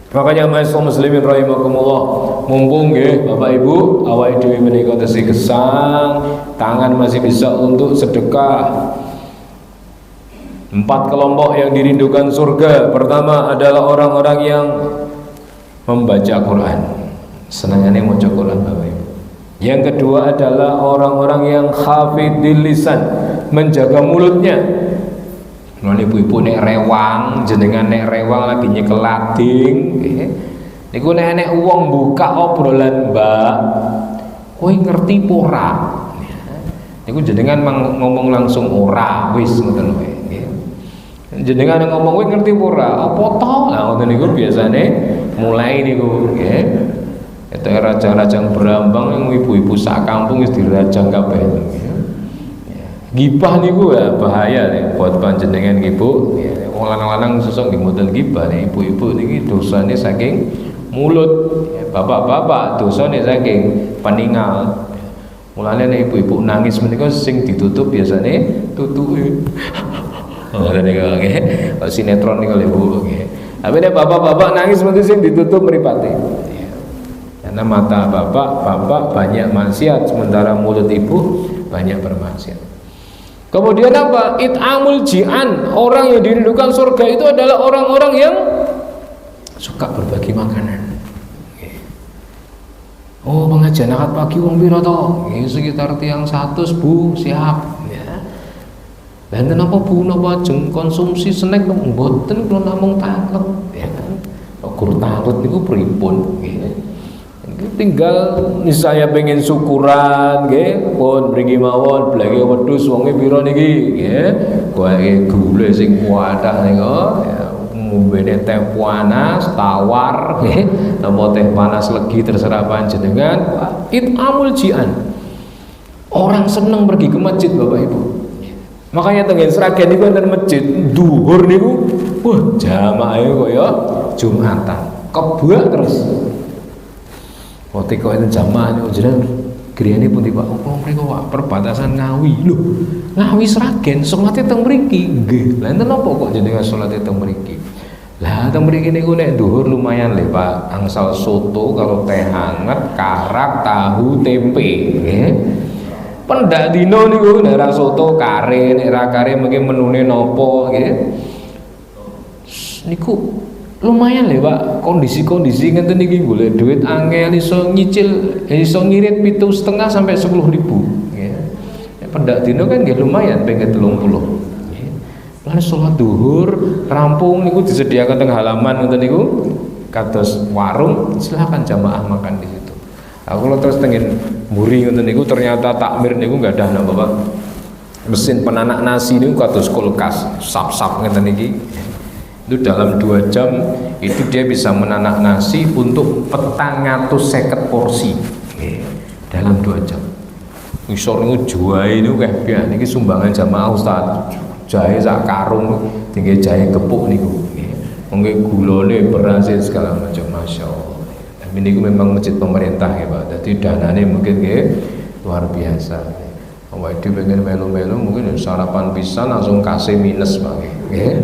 Makanya ma'asyiral muslimin rahimakumullah, mumpung nggih Bapak Ibu awake dhewe menika tesih gesang, tangan masih bisa untuk sedekah. 4 kelompok yang dirindukan surga. Pertama adalah orang-orang yang membaca Quran, senangannya maca Quran Bapak Ibu. Yang kedua adalah orang-orang yang hafidhil lisan, menjaga mulutnya. Nah, ibu-ibu nek rewang, jenengan nek rewang lagi nyekel lading, niku nek wong buka obrolan Mbak, kowe ngerti ora? Niku jenengan ngomong langsung ora, wis ngoten wae. Jenengan ngomong kowe ngerti ora? Apa to? Lah ngoten niku biasane mulai niku nggih. Eta rajang-rajang berambang yang ibu-ibu sak kampung wis dirajang kabeh. Gibah niku ya bahaya nih buat panjenengan ibu. Wong lanang-lanang sesuk nggih mboten gibah nih, ibu-ibu niki dosane saking mulut. Bapak-bapak dosane saking peningal. Mulane nek ibu-ibu nangis menika sing ditutup biasane tutuke. Ngoten niku nggih. Kok sinetron niku lho Bu nggih. Tapi nek bapak-bapak nangis mesti sing ditutup mripate. Karena mata bapak banyak maksiat, sementara mulut ibu banyak bermaksiat. Kemudian apa? It'amul ji'an. Orang yang dirindukan surga itu adalah orang-orang yang suka berbagi makanan. Oh, pengajian akad pagi wong pira to? Sekitar tiang 100 Bu, siap. Ya. Dan kenapa Bu napa ajeng konsumsi snack mboten kula namung tanglet, ya kan. Guru tanglet niku pripun nggih. Tinggal misalnya pengen syukuran nggih pun mriki mawon bleke wedhus wonge pira niki nggih kowe gule sing kuatah niku ya ngombene teh panas tawar nggih napa teh panas legi terserah panjenengan. It'amul ji'an. Orang seneng pergi ke masjid Bapak Ibu. Makanya tengen Sragen niku wonten masjid duhur niku wah jamaahe kaya Jumatan kebuak terus. Ketika itu jamaah niku jenengan griyane pun tiba oh mriku Pak perbatasan Ngawi lho. Ngawi Sragen salate teng mriki. Nggih. Lah enten napa kok jenengan salate teng mriki? Lah teng mriki niku nek dhuwur lumayan lho Pak, angsal soto karo teh hangat, karak, tahu, tempe nggih. Pendak dina niku nek ra soto kare, nek ra kare mungkin menune napa nggih. niku lumayan lho Pak, kondisi-kondisi ngeten iki golek duit angel iso nyicil iso ngirit 7,5 sampai 10.000 nggih. Pendak dino kan nggih lumayan pengen 30. Nggih. Lan salat zuhur rampung niku disediakan teng halaman ngoten niku kados warung, silakan jamaah makan di situ. Aku kalau terus pengen mburi ngoten niku ternyata takmir niku enggak ada napa Pak. Mesin penanak nasi niku kados kulkas, sap-sap ngeten iki. Itu dalam 2 jam itu dia bisa menanak nasi untuk 450 porsi dalam 2 jam. Isor niku jahe niku kabeh niki sumbangan jamaah Ustaz. Jahe sak karung tinggi jahe gepuk niku. Nggih gulane beras segala macam masyaallah. Tapi niku memang masjid pemerintah ya Pak. Jadi danane mungkin nggih luar biasa. Awake dhewe pengen melu-melu mungkin sarapan pisan langsung kasih minus Pak nggih.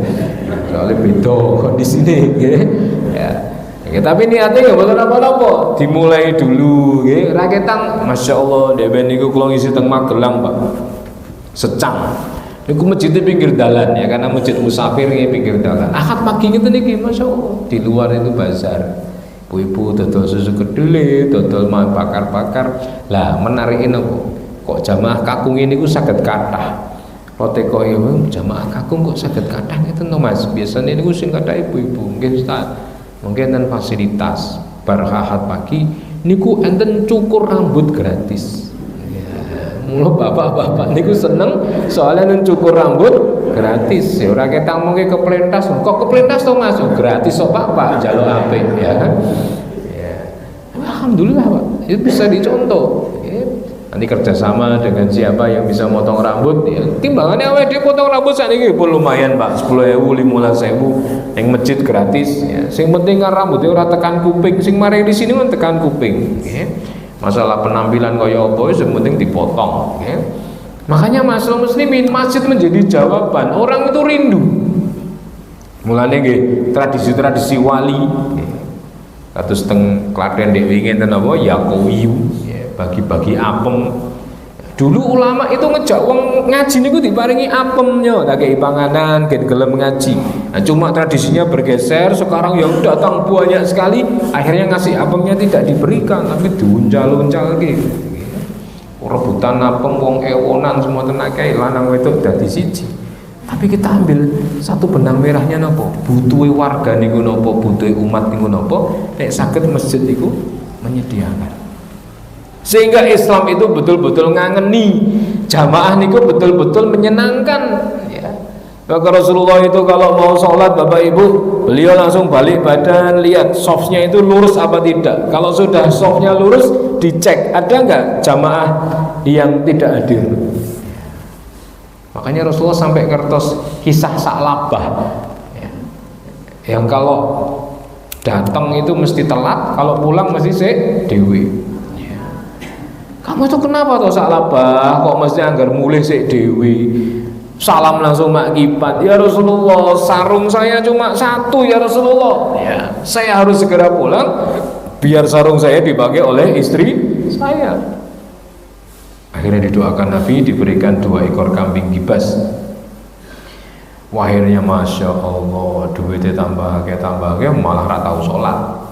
Soalnya beda kondisine nggih. Ya. Ya, tapi niatnya nggak betul apa-apa. Dimulai dulu nggih. Raketang masyaallah dhewe niku kula ngisi teng Magelang Pak. Secang. Niku masjidnya pinggir dalan ya karena masjid musafir nggih pinggir dalan. Ahad pagi ngeten niki masyaallah. Di luar itu bazar. Ibu-ibu dodol susu kedelai, dodol bakar-bakar. Lah menarikin apa? Kok jamaah kakung ini ku saged kathah. Rote kok ya jamaah kakung kok saged kathah ngeten to Mas. Biasane niku sing kathah ibu-ibu. Nggih Ustaz. Mungkin enten fasilitas bar ahad pagi niku enten cukur rambut gratis. Mula bapak-bapak niku seneng soalnya cukur rambut gratis. Ya ora ketang mengke keplentas. Kok keplentas to Mas? Gratis kok Pak, jaluk apik ya kan. Ya. Alhamdulillah Pak. Itu bisa dicontoh. Ya. Nanti kerjasama dengan siapa yang bisa motong rambut ya. Timbangannya awake dhewe potong rambut sakniki pun lumayan Pak. 10.000, 15.000 yang masjid gratis ya. Sing penting kan rambutnya ora tekan kuping. Sing mari di sini kan tekan kuping. Ya. Masalah penampilan kaya apa yang penting dipotong ya. Makanya masalah muslimin masjid menjadi jawaban orang itu rindu. Mulane nggih tradisi-tradisi wali kados teng Klaten dek wingi enten apa Yakowiyu ya, bagi-bagi apem. Dulu ulama itu ngejak wong ngaji niku diparingi apemnya, tak kei panganan, gen gelem ngaji. Nah, cuma tradisinya bergeser, sekarang yang datang banyak sekali, akhirnya ngasih apemnya tidak diberikan, tapi diuncal-uncal gitu. Rebutan apem wong ewonan semua tenaga lanang wedok dadi siji. Tapi kita ambil satu benang merahnya nopo, butuhe warga niku nopo, butuhe umat niku nopo, nek saged masjid niku menyediakan. Sehingga Islam itu betul-betul ngangeni jamaah niku betul-betul menyenangkan ya. Maka Rasulullah itu kalau mau sholat Bapak Ibu beliau langsung balik badan lihat softnya itu lurus apa tidak. Kalau sudah softnya lurus dicek ada nggak jamaah yang tidak hadir. Makanya Rasulullah sampai kertas kisah Sa'labah ya. Yang kalau datang itu mesti telat, kalau pulang mesti dewi. Kamu itu kenapa toh Sa'labah kok mesti anggar mulih sik dewi? Salam langsung mak kipat. Ya Rasulullah, sarung saya cuma satu ya Rasulullah. Ya, saya harus segera pulang biar sarung saya dipakai oleh istri saya. Akhirnya didoakan Nabi diberikan 2 ekor kambing gibas. Akhirnya Masya Allah duitnya tambah malah ora tau sholat.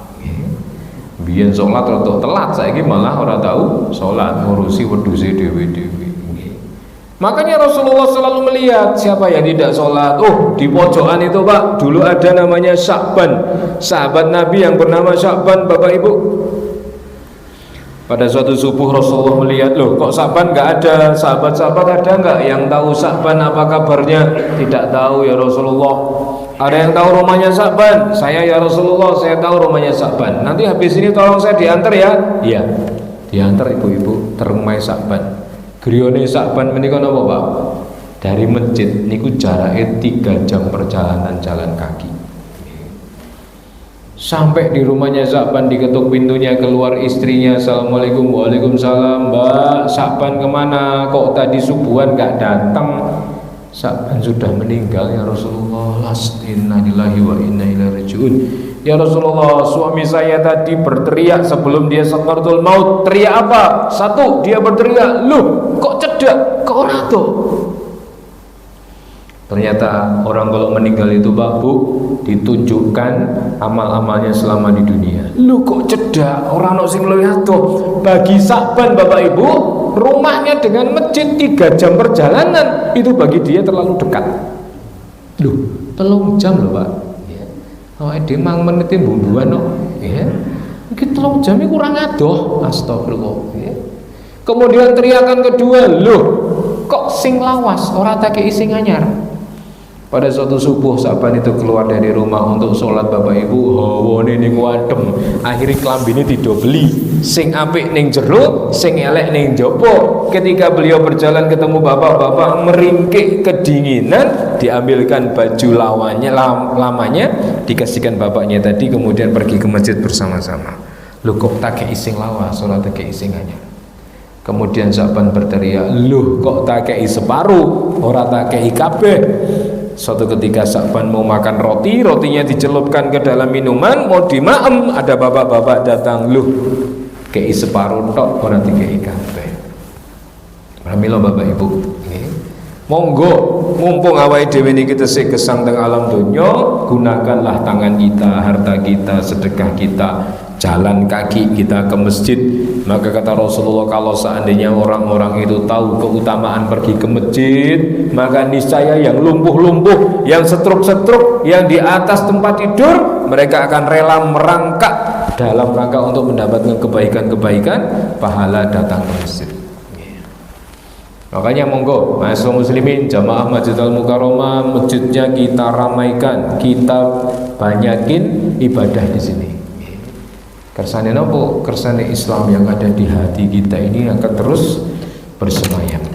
Biyen sholat rada telat, saiki malah ora tahu sholat, ngurusi wedhuse dhewe-dhewe. Makanya Rasulullah selalu melihat siapa yang tidak sholat. Oh, di pojokan itu Pak, dulu ada namanya Sya'ban, sahabat Nabi yang bernama Sya'ban, Bapak Ibu. Pada suatu subuh Rasulullah melihat, loh kok Sya'ban nggak ada, sahabat-sahabat ada nggak yang tahu Sya'ban apa kabarnya? Tidak tahu ya Rasulullah. Ada yang tahu rumahnya Sya'ban? Saya ya Rasulullah, saya tahu rumahnya Sya'ban. Nanti habis ini tolong saya diantar ya. Iya, diantar ibu-ibu terumai Sya'ban. Griyone Sya'ban menika napa Pak? Dari masjid niku jaraknya 3 jam perjalanan jalan kaki. Sampai di rumahnya Sya'ban diketuk pintunya, keluar istrinya. Assalamualaikum. Waalaikumsalam. Mbak, Sya'ban kemana? Kok tadi subuhan gak datang? Sya'ban sudah meninggal ya Rasulullah. Inna lillahi wa inna ilaihi raji'un. Ya Rasulullah, suami saya tadi berteriak sebelum dia sakaratul maut. Teriak apa? Satu, dia berteriak, "Loh, kok cedak? Kok ora to?" Ternyata orang kalau meninggal itu Pak Bu ditunjukkan amal-amalnya selama di dunia. Lu kok cedak, orang ono sing luwih adoh. Bagi Sakban Bapak Ibu, rumahnya dengan masjid 3 jam perjalanan itu bagi dia terlalu dekat. Loh, 3 jam loh Pak. Ya. Awake dhewe mang menite bumbuan kok. Ya. Iki 3 jam iki kurang adoh. Astagfirullah. Ya. Kemudian teriakan kedua, loh, kok sing lawas ora tak kei sing anyar. Pada suatu subuh Sakban itu keluar dari rumah untuk sholat Bapak Ibu, hawane ning wadem. Akhirnya klambine didobeli, sing apik ning jero, sing elek ning jopo. Ketika beliau berjalan ketemu bapak-bapak meringkik kedinginan, diambilkan baju lamanya, dikasihkan bapaknya tadi, kemudian pergi ke masjid bersama-sama. Lu kok tak kei sing lawas, sholat tak kei sing anyar. Kemudian Sakban berteriak, "Loh, kok tak kei separuh, ora tak kei kabeh." Suatu ketika Sakban mau makan roti, rotinya dicelupkan ke dalam minuman, mau dimaem, ada bapak-bapak datang, "Loh, kei separuh tok, ora dikei kabeh." Pramila Bapak Ibu, nggih. Monggo, mumpung awake dhewe niki tesih gesang teng alam donya, gunakanlah tangan kita, harta kita, sedekah kita, jalan kaki kita ke masjid. Maka kata Rasulullah, kalau seandainya orang-orang itu tahu keutamaan pergi ke masjid, maka niscaya yang lumpuh-lumpuh, yang setruk-setruk, yang di atas tempat tidur, mereka akan rela merangkak dalam rangka untuk mendapatkan kebaikan-kebaikan, pahala datang ke masjid. Makanya monggo mahasiswa muslimin, jamaah Masjid Al-Mukarramah, masjidnya kita ramaikan, kita banyakin ibadah di sini. Kersane nopo? Kersane Islam yang ada di hati kita ini akan terus bersemayam.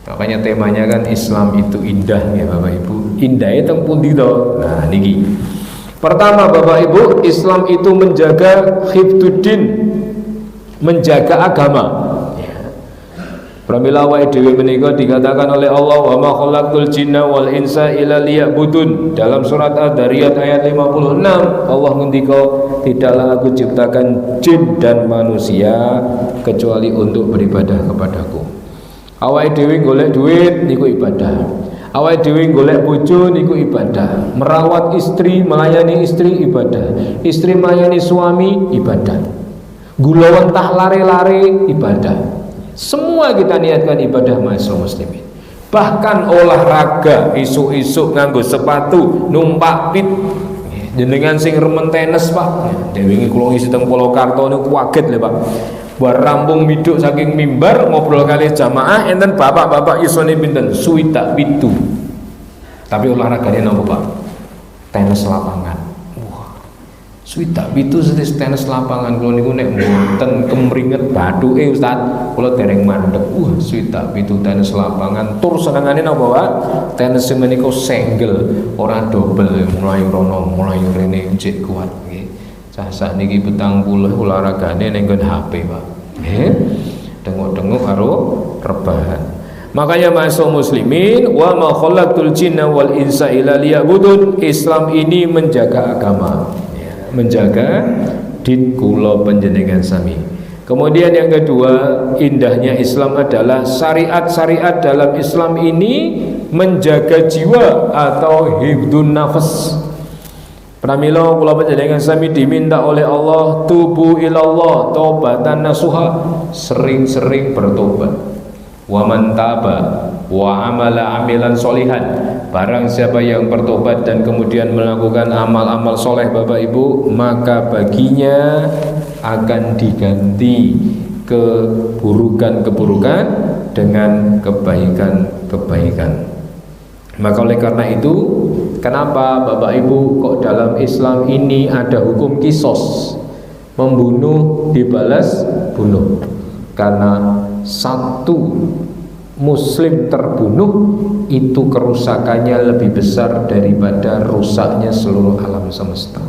Makanya temanya kan Islam itu indah ya Bapak Ibu. Indahnya teng pundi to? Nah niki. Pertama Bapak Ibu, Islam itu menjaga hifdzuddin, menjaga agama. Pramila awake dhewe menika dikatakan oleh Allah, wa ma khalaqtul jinna wal insa illa liya'budun. Dalam surat Ad-Dariyat ayat 56 Allah ngendika, tidaklah aku ciptakan jin dan manusia kecuali untuk beribadah kepadaku. Awake dhewe golek duit niku ibadah. Awake dhewe golek bojo niku ibadah. Merawat istri, melayani istri ibadah. Istri melayani suami ibadah. Gula wentah lare-lare ibadah. Semua kita niatkan ibadah mahasiswa muslimin. Bahkan olahraga, isuk-isuk nganggo sepatu, numpak pit. Jenengan sing remen tenis Pak. Dewi kula ngisi teng Polokarto niku kaget lho Pak. Bar rampung miduk saking mimbar ngobrol kali jamaah enten bapak-bapak isone pinten? Suwidak pitu. Tapi olahragane napa Pak? Tenis lapangan. Suwidak pitu setis tenis lapangan. Kula niku nek mboten kemringet bathuke Ustaz, kula dereng mandeg. Suwidak pitu tenis lapangan. Tur senengane napa Pak? Tenis menika single, ora double, mlayu rono, mlayu rene jek kuat nggih. Cah sakniki 40 olahragane ning nggon HP Pak. Nggih. Denguk-denguk karo rebahan. Makanya mahasiswa muslimin, wa ma khalaqtul jinna wal insa illa liya'budun. Islam ini menjaga agama, menjaga din kula panjenengan sami. Kemudian yang kedua, indahnya Islam adalah syariat-syariat dalam Islam ini menjaga jiwa atau hifdzun nafas. Pramila kula panjenengan sami diminta oleh Allah, tubu ilallah taubatan nasuha, sering-sering bertobat. Wa man taba wa amala amilan solihan, barang siapa yang bertobat dan kemudian melakukan amal-amal soleh Bapak Ibu, maka baginya akan diganti keburukan-keburukan dengan kebaikan-kebaikan. Maka oleh karena itu, kenapa Bapak Ibu kok dalam Islam ini ada hukum kisos, membunuh dibalas bunuh? Karena satu muslim terbunuh itu kerusakannya lebih besar daripada rusaknya seluruh alam semesta.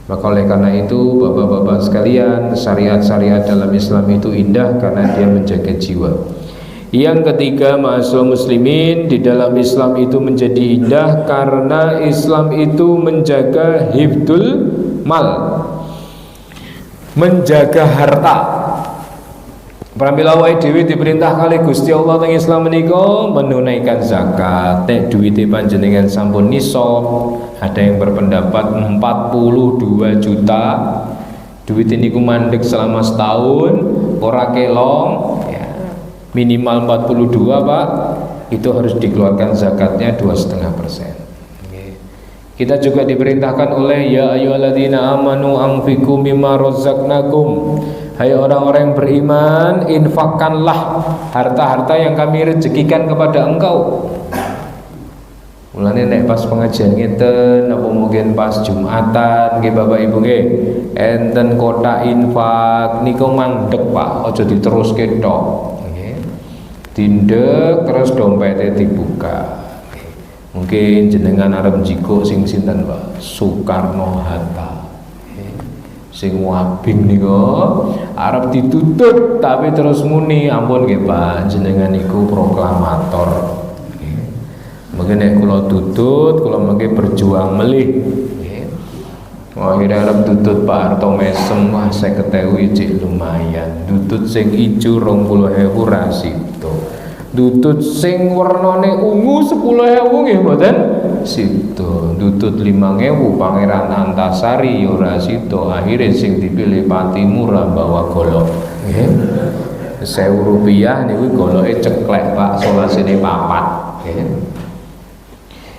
Maka oleh karena itu bapak-bapak sekalian, syariat-syariat dalam Islam itu indah karena dia menjaga jiwa. Yang ketiga, mahasiswa muslimin, di dalam Islam itu menjadi indah karena Islam itu menjaga hifdzul mal, menjaga harta. Pramila awake dhewe diperintah kali Gusti Allah teng Islam menika menunaikan zakat. Nek duwite panjenengan sampun nisab, ada yang berpendapat 42 juta. Duit niku mandek selama setahun, ora kelong, ya. Minimal 42, Pak. Itu harus dikeluarkan zakatnya 2,5%. Kita juga diperintahkan oleh ya ayyuhalladzina amanu anfiqu mimma razaqnakum. Hai orang-orang yang beriman, infakkanlah harta-harta yang kami rezekikan kepada engkau. Mulane nek pas pengajian ngeten apa mungkin pas Jumatan nggih Bapak Ibu nggih, enten kotak infak niku mandek Pak, aja diteruske tok. Nggih. Tindek terus dompetnya dibuka. Mungkin jenengan arep jiko sing sinten Pak? Soekarno Hatta. Sing wabing niku arep ditutut tapi terus muni ampun nggih Pak, jenengan niku proklamator. Mungkin nek kula tutut, kula mengke berjuang melih. Akhirnya arep tutut Pak Harto Mesem, wah 50.000 cek lumayan. Tutut sing ijo 20.000 ra sida. Dutut sing warnane ungu 10.000 nggih mboten sida. Dutut 5.000 Pangeran Antasari ya ora sida. Akhire sing dipilih Pati Murah bawa golok nggih. 1.000 rupiah niku goloke ceklek Pak, solasine 4 nggih.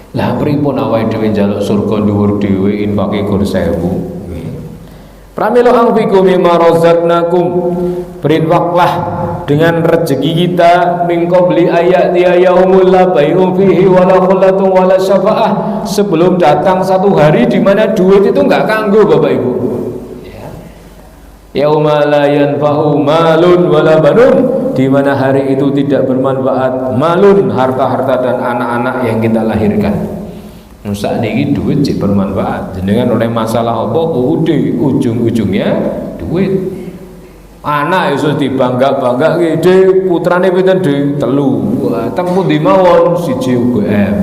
Lah pripun awake dhewe njaluk surga dhuwur dhewe infake gur 1.000 nggih. Pramila anfiqu mimma razaqnakum, berinfaklah dengan rezeki kita min qabli ayati yaumul la bai'un fihi wala khullatun wala syafa'ah, sebelum datang satu hari di mana duit itu enggak kanggo Bapak Ibu. Yauma la yanfa'u malun wala banun, di mana hari itu tidak bermanfaat malun, harta-harta dan anak-anak yang kita lahirkan. Saat ini duit cek bermanfaat. Jenengan oleh masalah apa udah ujung-ujungnya duit. Anak iso dibangga-bangga gede, putrane pinten de 3. Wah, tempu di mawon siji UGM.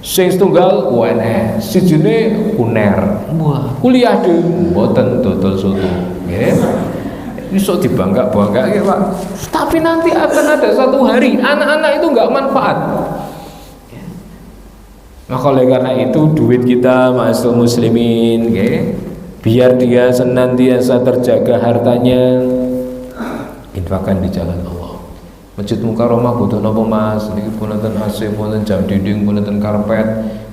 Sing setunggal UNS, sijine UNER. Wah, kuliah de mboten dodol soto. Nggih. Iso dibangga-bangga ya, Pak. Tapi nanti akan ada satu hari anak-anak itu enggak manfaat. Maka oleh karena itu duit kita ma'asyiral muslimin, okay, biar dia senantiasa terjaga hartanya, infakkan di jalan Allah. Masjid Mukarramah butuh nopo Mas? Niki punten AC, punten jam dinding, punten karpet,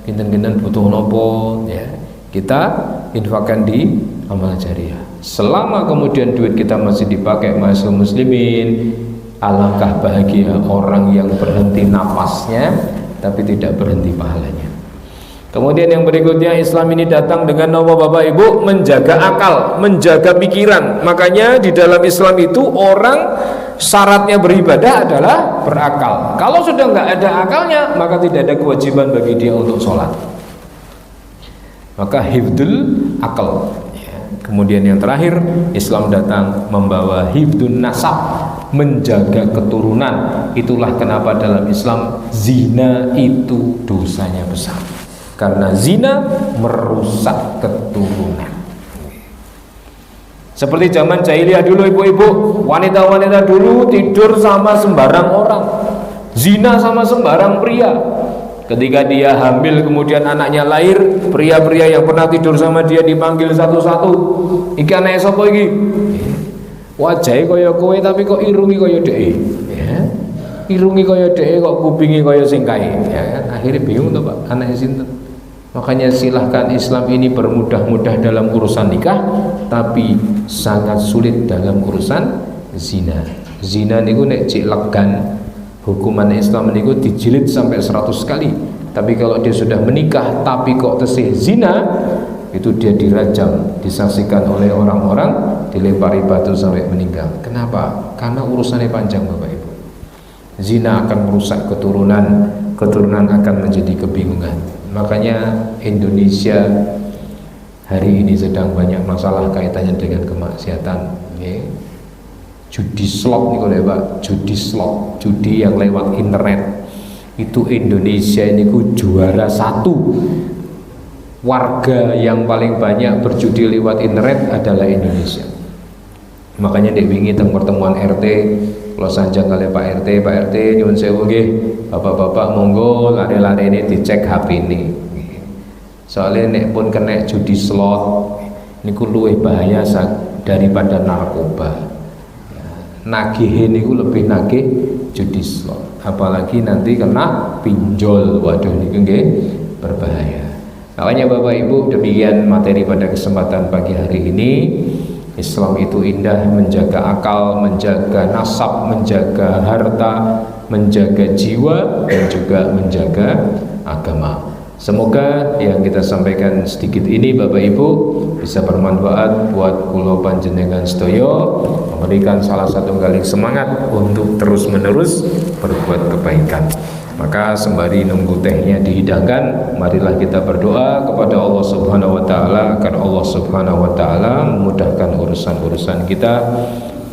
kinten-kinten butuh nopo ya. Kita infakkan di amal jariah. Selama kemudian duit kita masih dipakai ma'asyiral muslimin, alangkah bahagia orang yang berhenti napasnya tapi tidak berhenti pahalanya. Kemudian yang berikutnya, Islam ini datang dengan nama Bapak Ibu menjaga akal, menjaga pikiran. Makanya di dalam Islam itu orang syaratnya beribadah adalah berakal. Kalau sudah nggak ada akalnya, maka tidak ada kewajiban bagi dia untuk sholat. Maka hifdul akal. Kemudian yang terakhir, Islam datang membawa hifdun nasab, menjaga keturunan. Itulah kenapa dalam Islam zina itu dosanya besar, karena zina merusak keturunan. Seperti zaman jahiliyah dulu ibu-ibu, wanita-wanita dulu tidur sama sembarang orang, zina sama sembarang pria. Ketika dia hamil kemudian anaknya lahir, pria-pria yang pernah tidur sama dia dipanggil satu-satu. Iki anake sapa iki? Wajahe kaya kowe tapi kok irungi kaya dhek. Ya. Irungi kaya dhek kok kupingi kaya sing kae. Ya, akhirnya bingung to, Pak, anake sinten. Makanya silahkan Islam ini bermudah-mudah dalam urusan nikah, tapi sangat sulit dalam urusan zina. Zina niku nek cek legan, hukuman Islam niku dijilid sampai 100 kali. Tapi kalau dia sudah menikah tapi kok tesih zina, itu dia dirajam, disaksikan oleh orang-orang, dilempari batu sampai meninggal. Kenapa? Karena urusannya panjang Bapak Ibu. Zina akan merusak keturunan, keturunan akan menjadi kebingungan. Makanya Indonesia hari ini sedang banyak masalah kaitannya dengan kemaksiatan. Okay. Judi slot nih kalau ya Pak, judi slot, judi yang lewat internet. Itu Indonesia ini juara 1. Warga yang paling banyak berjudi lewat internet adalah Indonesia. Makanya dek wingi teng pertemuan RT kula sanjang kali Pak RT nyuwun sewu nggih bapak-bapak monggo lare-lare ini dicek HP ini. Soalnya nek pun kena judi slot niku luwih bahaya daripada narkoba. Nagih niku lebih nagih judi slot. Apalagi nanti kena pinjol. Waduh niku nggih berbahaya. Makanya Bapak Ibu, demikian materi pada kesempatan pagi hari ini. Islam itu indah, menjaga akal, menjaga nasab, menjaga harta, menjaga jiwa, dan juga menjaga agama. Semoga yang kita sampaikan sedikit ini Bapak Ibu bisa bermanfaat buat kula panjenengan sedaya, memberikan salah satu kali semangat untuk terus menerus berbuat kebaikan. Maka sembari nunggu tehnya dihidangkan, marilah kita berdoa kepada Allah Subhanahu wa taala agar Allah Subhanahu wa taala memudahkan urusan-urusan kita,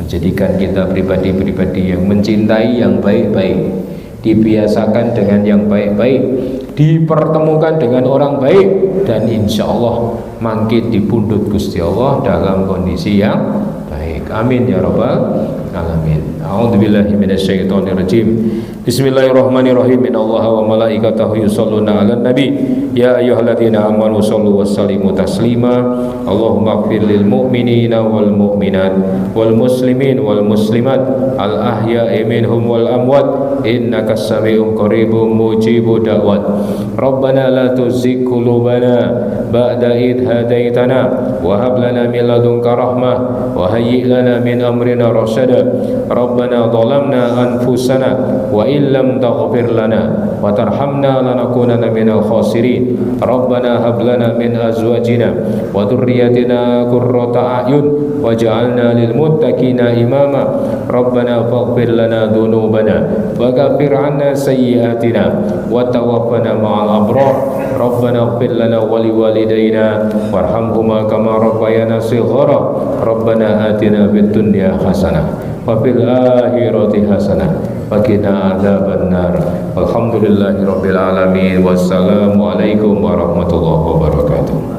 menjadikan kita pribadi-pribadi yang mencintai yang baik-baik, dibiasakan dengan yang baik-baik, dipertemukan dengan orang baik, dan insya Allah mangkit di pundut Gusti Allah dalam kondisi yang baik. Amin ya rabbal alamin. A'udzubillahi minasyaitonirrajim. Bismillahirrahmanirrahim. Innallaha wa malaikatahu yusholluna 'alan nabi. Ya ayyuhalladzina amanu shollu wa sallimu taslima. Allahumma ighfir lil mu'minina wal mu'minat wal muslimin wal muslimat al ahya'i minhum wal amwat innaka sami'un qaribun mujibud da'wat. Rabbana la tuzigh qulubana ba'da idh hadaitana wa hab lana min ladunka rahmah wa hayyi' lana min amrina rasyada. Rabbana zalamna anfusana wa illam taghfir lana wa tarhamna lanakunanna minal khasirin. Rabbana hab lana min azwajina wa dhurriyyatina qurrata a'yun waj'alna lil muttaqina imama. Rabbana faghfir lana dhunubana wa kaffir 'anna sayyi'atina wa tawaffana ma'al abrar. Rabbana ighfir lana wa liwalidayna warhamhuma kama rabbayana shighara. Rabbana atina fid dunya hasanah wa fil akhirati hasanah wa qina adzabannar. Alhamdulillahirabbil alamin. Wassalamu alaikum warahmatullahi wabarakatuh.